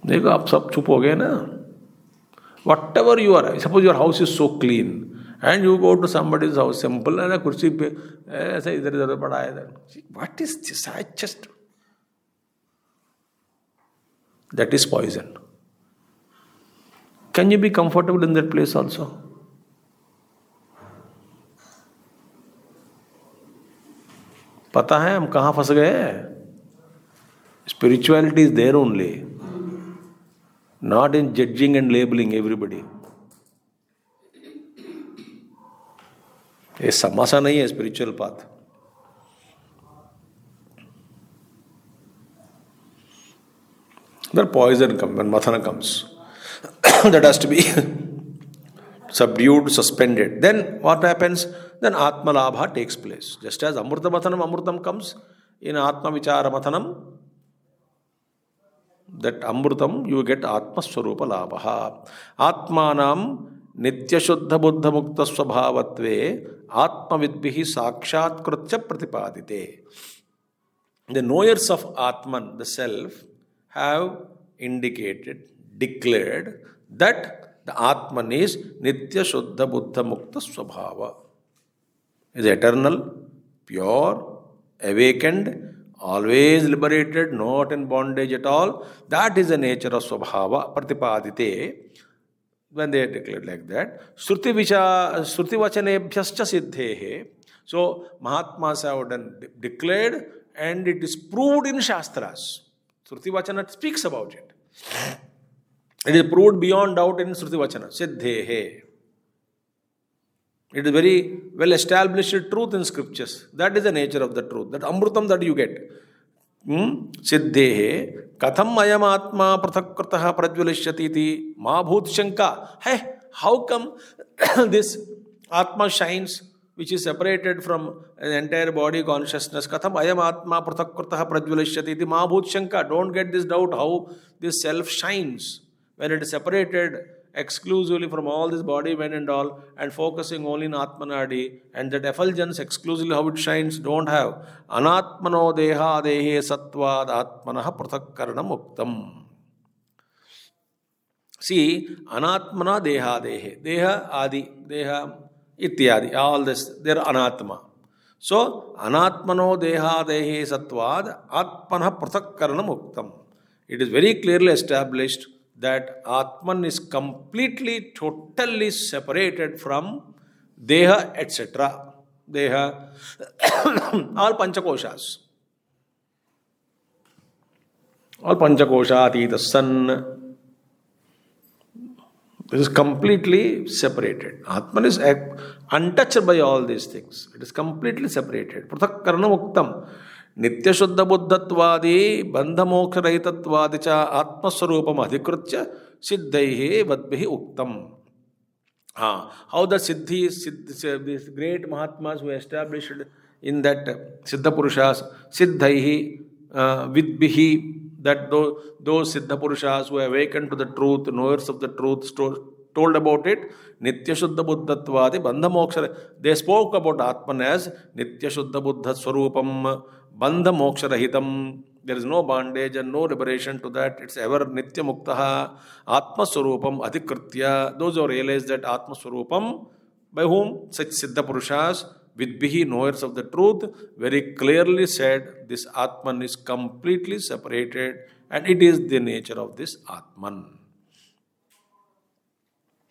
देखो आप सब चुप हो गए ना. Whatever you are, suppose your house is so clean and you go to somebody's house, simple है ना, कुर्सी पे ऐसा इधर इधर पड़ा है. What is this? I just, that is poison. Can you be comfortable in that place also? पता है हम कहाँ फंस गए? Spirituality is there only. Not in judging and labeling everybody. ये समासा नहीं है spiritual path. The poison comes when mathana comes. That has to be subdued, suspended. Then what happens? Then Atma Labha takes place. Just as Amrita Mathanam, Amrutam comes, in Atma Vichara Mathanam, that Amrutam, you get Atma Swarupa Labha. Atmanam Nitya Shuddha Buddha Mukta Swabhavatve Atma Vidbihi Sakshat Krutya Pratipadite. The knowers of Atman, the self, have indicated, declared that the Atman is Nitya Shuddha Buddha Mukta Swabhava. Is eternal, pure, awakened, always liberated, not in bondage at all. That is the nature of Swabhava, Pratipadite. When they are declared like that, Shruti Vachanebhyascha Siddhehe. So, Mahatmas have done declared and it is proved in Shastras. Shruti Vachana speaks about it. It is proved beyond doubt in Shruti Vachana, Siddhehe. It is very well established truth in scriptures. That is the nature of the truth. That Amrutam that you get. Siddhehe katham ayam atma prathakkrataha prajvalishyati iti ma bhut shanka. Hey, how come this atma shines, which is separated from an entire body consciousness? Katham ayam atma prathakkrataha prajvalishyati iti ma bhut shanka. Don't get this doubt how this self shines when it is separated exclusively from all this body, mind and all, and focusing only in Atmanadi, and that effulgence exclusively how it shines, don't have. Anatmano deha dehe sattvad atmanaha prathakkarana muktam. See, anatmana deha dehe. Deha adi, deha ityadi, all this, they are anatma. So, anatmano deha dehe sattvad atmanaha prathakkarana muktam. It is very clearly established that Atman is completely, totally separated from Deha, etc. Deha, all Panchakoshas. All Panchakosha, Atita, Sun. This is completely separated. Atman is untouched by all these things. It is completely separated. Prathak Karna Muktam. Nitya Shuddha Buddhatvadi Bandha Moksha Rahitattvadi cha Atmaswarupam Adhikritya Siddhaihe Vadbihi Uktam. How the Siddhi, these great Mahatmas who established in that Siddha Purushas, Siddhaihi Vidbihi, that those Siddha Purushas who awakened to the truth, knowers of the truth, told about it. Nitya Shuddha Buddhatvadi Bandha Moksha. They spoke about Atman as Nitya Shuddha Buddha Swarupam Bandha Moksha Rahitam. There is no bondage and no liberation to that. It's ever Nitya Muktaha Atma Swarupam Adhikritya. Those who realize that Atma Swarupam, by whom? Such Siddha Purushas, with Bihi, knowers of the truth, very clearly said this Atman is completely separated and it is the nature of this Atman.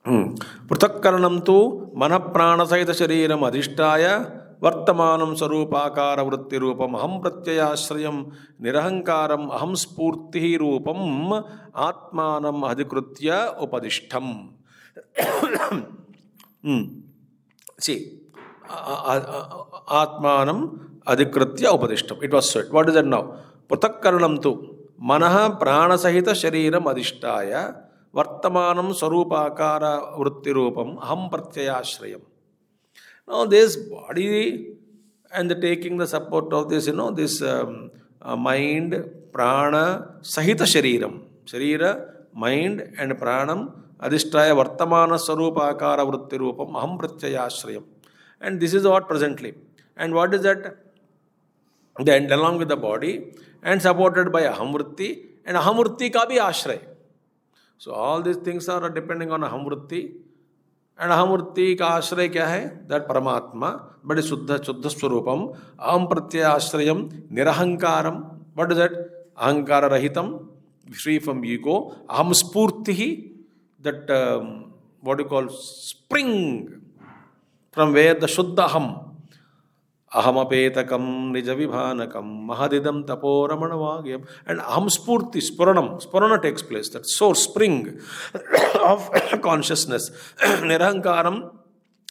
Prutakaranam tu manaprana saita shariram adhishtaya vartamanam sarupakara vritti rupam aham pratyayashrayam nirahankaram aham spurtihi rupam atmanam adhikrutya upadishtham. See, atmanam adhikritya upadishtham. It was said. What is that now? Prutakaranam tu manaha prana sahita shariram adhishtaya vartamanam sarupakara vrittirupam aham pratyayashrayam. Now this body and the taking the support of this, this mind, prana, sahita shariram. Sharira, mind and pranam, adhishtaya vartamana sarupakara vrittirupam aham pratyayashrayam. And this is what presently. And what is that? Then along with the body and supported by ahamvritti and ahamvritti ka bhi ashray. So all these things are depending on ahamvritti. And ahamvritti ka ashray kya hai? That Paramatma, but is Suddha Swarupam, aham pratyashrayam, nirahankaram. What is that? Ahankara rahitam, free from ego. Aham spurtihi, that what you call spring, from where the Shuddha aham. Ahamapetakam nijavibhanakam mahadidam tapo ramanavagyam. And aham spurti, spurana takes place, that source, spring of consciousness. Nirahankaram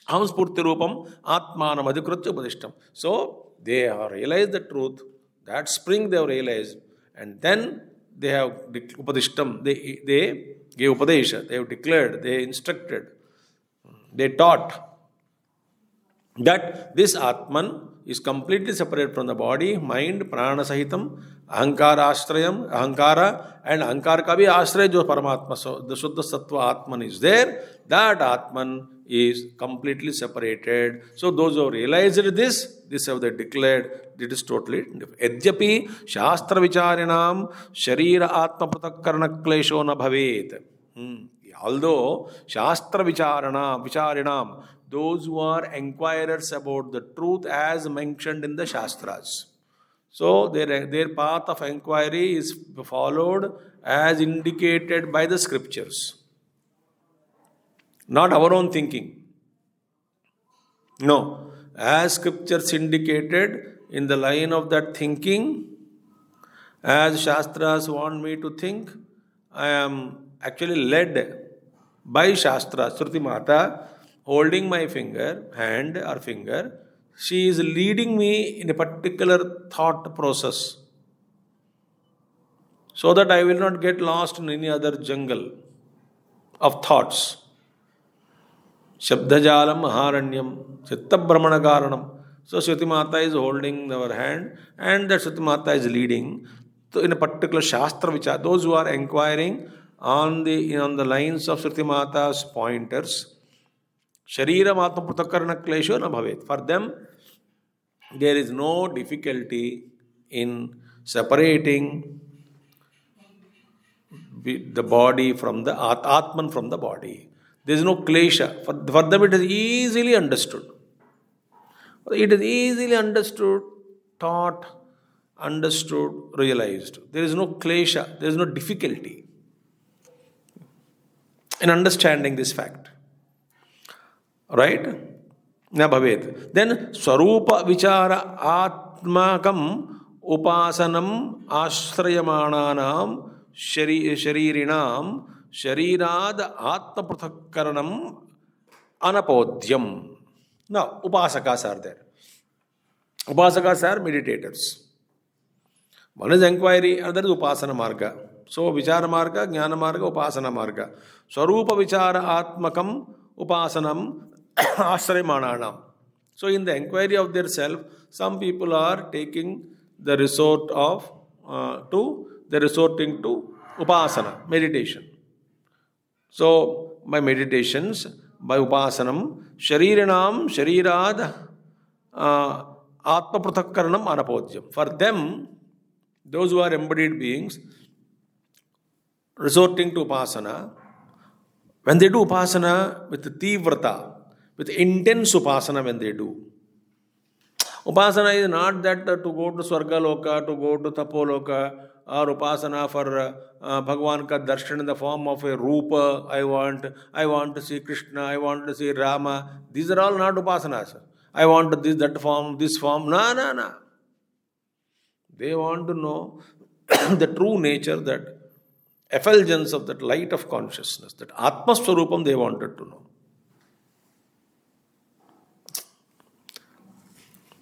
aham spurti rupam atmanam adhikrutya upadishtam. So they have realized the truth, that spring they have realized, and then they have upadishtam, they gave upadesha, they have declared, they instructed, they taught that this Atman is completely separate from the body, mind, prana sahitam, ahankara ashrayam, ahankara, and ahankara ka bhi ashray jo Paramatma, so the Shuddha Sattva Atman is there, that Atman is completely separated. So those who realized this have they declared, it is totally different. Edyapi Shastra Vicharinam Sharira Atma Pratakarana Klesho na bhavet. Although Shastra Vicharinam, those who are inquirers about the truth as mentioned in the Shastras. So their path of inquiry is followed as indicated by the scriptures. Not our own thinking. No. As scriptures indicated in the line of that thinking, as Shastras want me to think, I am actually led by Shastra. Shruti Mata, holding my hand or finger, she is leading me in a particular thought process so that I will not get lost in any other jungle of thoughts. Shabdajalam Maharanyam, Chitta Brahmana Karanam. So Shruti Mata is holding our hand and that Shruti Mata is leading. So in a particular Shastra Vichar, those who are inquiring on the lines of Shruti Mata's pointers, Sharira Matma Pratakarana Klesho na bhavet. For them, there is no difficulty in separating the body from the Atman from the body. There is no klesha. For them it is easily understood. It is easily understood, taught, understood, realized. There is no klesha, there is no difficulty in understanding this fact. Right? Na bhavet. Then Swarupa Vichara Atmakam Upasanam Ashrayamananam Sharirinam Sharirad Atma Prathakaranam Anapodyam. Now, Upasakas are there. Upasakas are meditators. One is inquiry, other is Upasana Marga. So, Vichara Marga, Jnana Marga, Upasana Marga. Swarupa Vichara Atmakam Upasanam Ashrayamananam. So, in the inquiry of their self, some people are taking the resorting to Upasana, meditation. So, by meditations, by upasanam, shariranam sharirad atma prathakkaranam anapodhyam. For them, those who are embodied beings, resorting to upasana, when they do upasana with tivrata, with intense upasana when they do. Upasana is not that to go to Swargaloka, to go to Tapoloka, or Upasana for Bhagwan ka darshan in the form of a Rupa. I want to see Krishna, I want to see Rama. These are all not Upasanas. I want this, that form, this form. No. They want to know the true nature, that effulgence of that light of consciousness, that Atma Swarupam they wanted to know.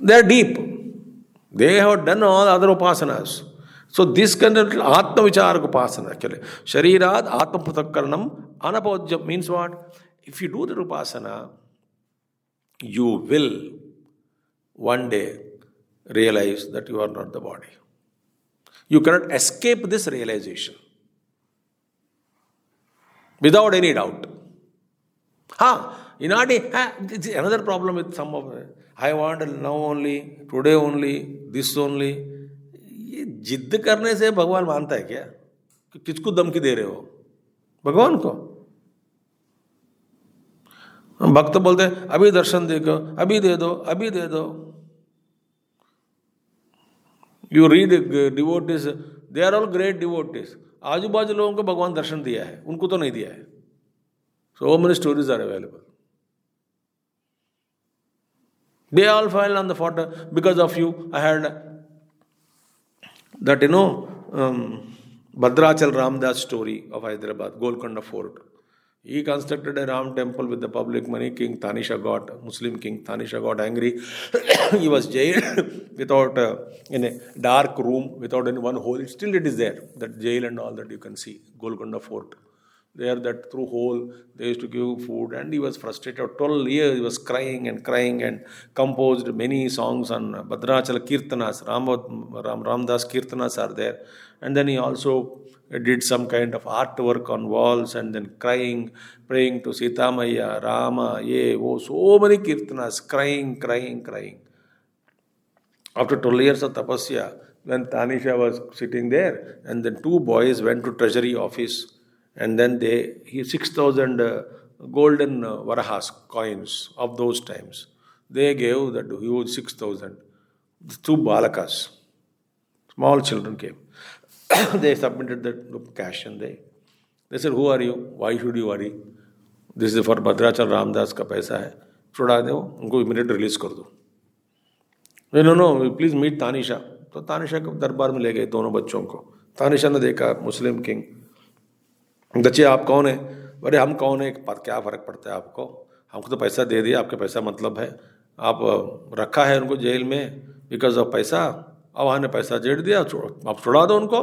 They are deep. They have done all other upasanas. So this kind of Atma Vicharak upasana actually. Sharirad Atma Prathakkaranam Anapodhyam means what? If you do the upasana, you will one day realize that you are not the body. You cannot escape this realization without any doubt. Another problem with some of them. I want now only, today only, this only. ये जिद्द करने से भगवान मानता है क्या? किसको धमकी दे रहे हो? भगवान को. हम भक्त बोलते हैं अभी दर्शन देखो, अभी दे दो. You read devotees, they are all great devotees. आजू बाजू लोगों को भगवान दर्शन दिया है, उनको तो नहीं दिया है. So many stories are available. They all fell on the fodder because of you. I heard that, Bhadrachal Ramdas story of Hyderabad, Golconda Fort. He constructed a Ram temple with the public money. Muslim king Tanisha got angry. He was jailed without, in a dark room, without any one hole. Still it is there, that jail and all that you can see, Golconda Fort. There, that through hole, they used to give food, and he was frustrated. 12 years he was crying and composed many songs on Bhadrachala Kirtanas, Ramdas Kirtanas are there. And then he also did some kind of artwork on walls, and then crying, praying to Sita Maya, Rama, so many Kirtanas, crying. After 12 years of tapasya, when Tanisha was sitting there, and then two boys went to treasury office, and then 6,000 golden varahas, coins of those times. They gave that huge 6,000. Two balakas, small children came. They submitted the cash, and they said, who are you? Why should you worry? This is for Bhadrachal Ramdas ka paisa hai. Choda do, unko immediate release kar do. No, please meet Tanisha. So Tanisha ke darbar mein le gaye dono bachon ko. Tanisha ne dekha, Muslim king. बच्चे आप कौन है? अरे हम कौन है, क्या फ़र्क पड़ता है आपको? हमको तो पैसा दे दिया, आपके पैसा मतलब है. आप रखा है उनको जेल में बिकॉज ऑफ पैसा. अब वहाँ ने पैसा जेड़ दिया, आप छुड़ा दो उनको.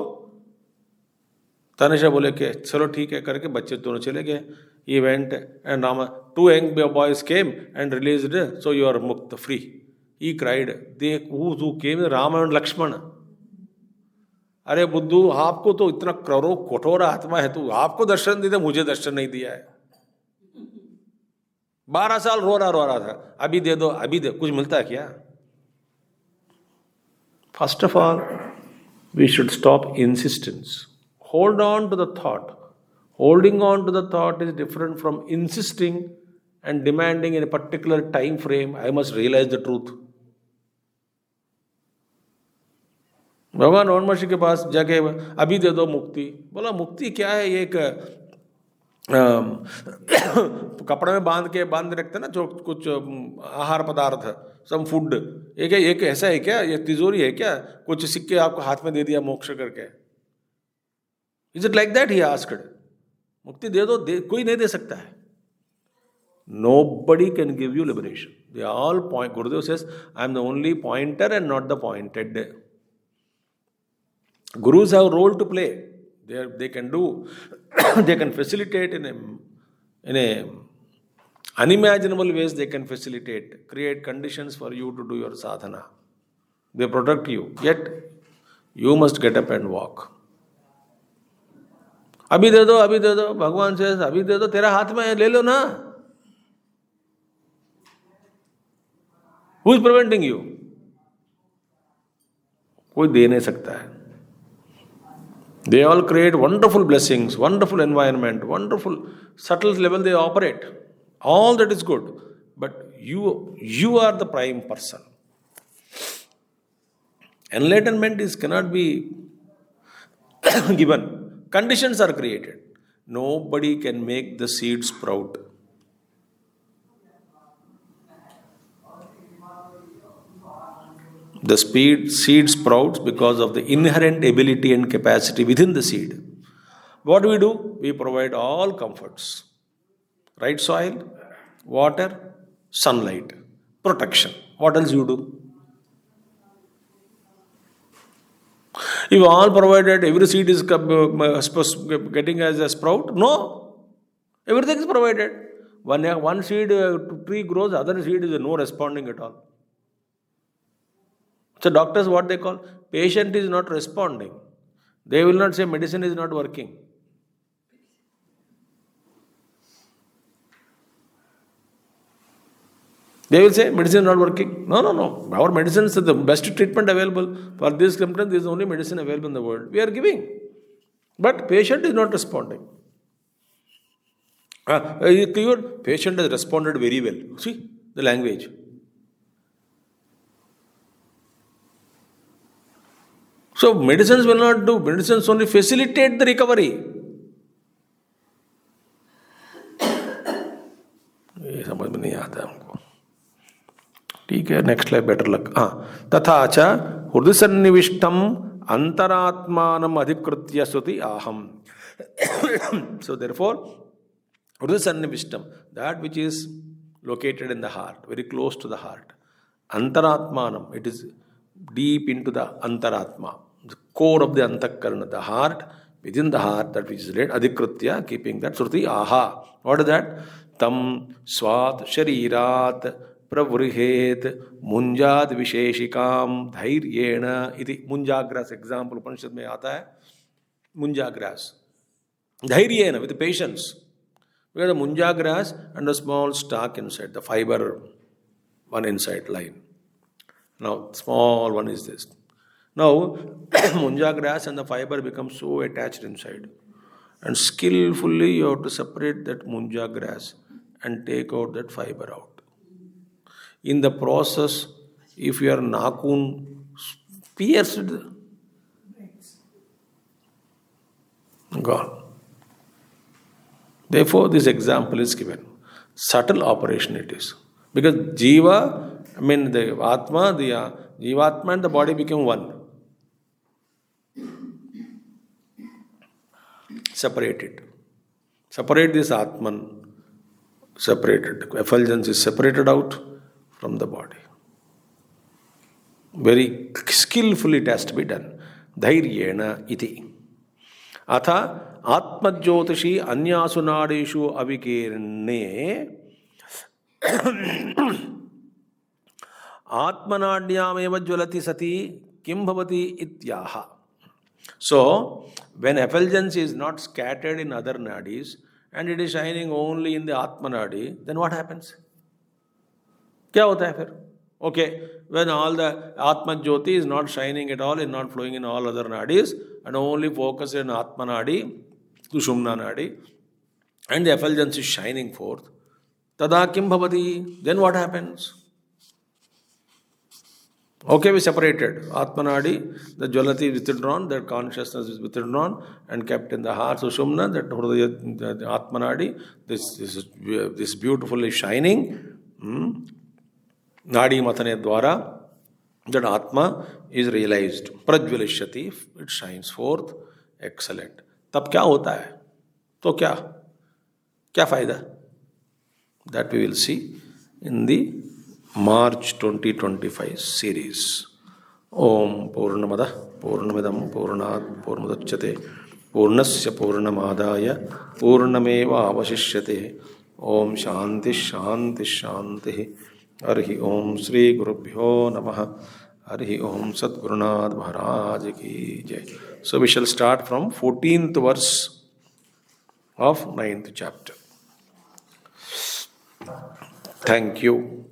तानिशा बोले कि चलो ठीक है करके बच्चे दोनों चले गए. He went and two young boys came and released, so you are mukt, free. He cried. Who came? Rama and Lakshmana. अरे बुद्धू, आपको तो इतना कठोर आत्मा है, तू आपको दर्शन दे दे, मुझे दर्शन नहीं दिया है. 12 साल रो रहा था, अभी दे दो, कुछ मिलता है क्या? First of all, we should stop insistence. Hold on to the thought. Holding on to the thought is different from insisting and demanding in a particular time frame. I must realize the truth. भगवान रमन के पास जाके अभी दे दो मुक्ति. बोला मुक्ति क्या है? ये एक कपड़े में बांध रखते ना जो कुछ आहार पदार्थ, सम फूड. एक ऐसा है क्या? ये तिजोरी है क्या? कुछ सिक्के आपको हाथ में दे दिया मोक्ष करके. Is it like that? He asked. मुक्ति दे दो, कोई नहीं दे सकता है. Nobody can give you liberation. They all point. Gurudev says, I am the only pointer and not the pointed. Gurus have a role to play. They can do, they can facilitate in a unimaginable ways. They can facilitate, create conditions for you to do your sadhana. They protect you. Yet, you must get up and walk. अभी दे दो, भगवान से अभी दे दो, तेरा हाथ में है, ले लो ना. Who is preventing you? कोई दे नहीं सकता है. They all create wonderful blessings, wonderful environment, wonderful subtle level they operate. All that is good. But you are the prime person. Enlightenment cannot be given. Conditions are created. Nobody can make the seed sprout. The seed sprouts because of the inherent ability and capacity within the seed. What do? We provide all comforts. Right soil, water, sunlight, protection. What else you do? If all provided, every seed is getting as a sprout? No. Everything is provided. One seed tree grows, other seed is no responding at all. So doctors, what they call, patient is not responding. They will not say medicine is not working. They will say medicine is not working. No. Our medicine is the best treatment available. For this symptom, there is only medicine available in the world. We are giving. But patient is not responding. Patient has responded very well. See the language. So medicines will not do. Medicines only facilitate the recovery. ये समझ में नहीं आता हमको. ठीक है, next life better luck. तथा च हृदय सन्निविष्टम अंतरात्मानम अधिकृत्य श्रुति आहम. So therefore, hृदय सन्निविष्टम, that which is located in the heart, very close to the heart. Antaratmanam, it is deep into the antaratma, the core of the antakarana, the heart, within the heart, that which is led, adhikritya, keeping that, shruti aha. What is that? Tam swat sharirat pravrihet munjad visheshikam dhairyena iti. Munjagras example Upanishad mein aata hai. Munjagras. Dhairyena, with patience. We have the munjagras and a small stalk inside, the fiber one inside line. Now, small one is this. Now, munja grass and the fiber become so attached inside. And skillfully you have to separate that munja grass and take out that fiber out. In the process, if your nakhun pierced, gone. Therefore, this example is given. Subtle operation it is. Because Jiva, the Atma, the Jivatma and the body became one. Separated. Separate this Atman, separated. Effulgence is separated out from the body. Very skillfully it has to be done. Dhairyena iti. Atha Atmajyotishi Anyasu Nadeshu Avikirne Atmanadyameva jvalati sati kim bhavati ityaha. So, when effulgence is not scattered in other nadis and it is shining only in the Atmanadi, then what happens? Kya hota hai phir? Okay, when all the Atma Jyoti is not shining at all, is not flowing in all other nadis and only focused in Atmanadi, Sushumna nadi, and the effulgence is shining forth, tada kim bhavati? Then what happens? Okay, we separated. Atmanadi, the Jvalati is withdrawn, that consciousness is withdrawn and kept in the heart. Sushumna, that the Atmanadi, this beautifully shining, Nadi Matane Dwara, that Atma is realized. Prajvalishati, it shines forth. Excellent. Tab kya hota hai? To kya? Kya fayda? That we will see in the March 2025 series. Om Purnamada Purnamidam Purnat Purnamudachyate Purnasya Purnamadaya Purnameva Avashishyate. Om Shanti Shanti Shanti. Arhi Om Sri Gurubhyo Namaha. Arhi Om Sadgurunath Maharaj Ki Jai. So we shall start from 14th verse of ninth chapter. Thank you.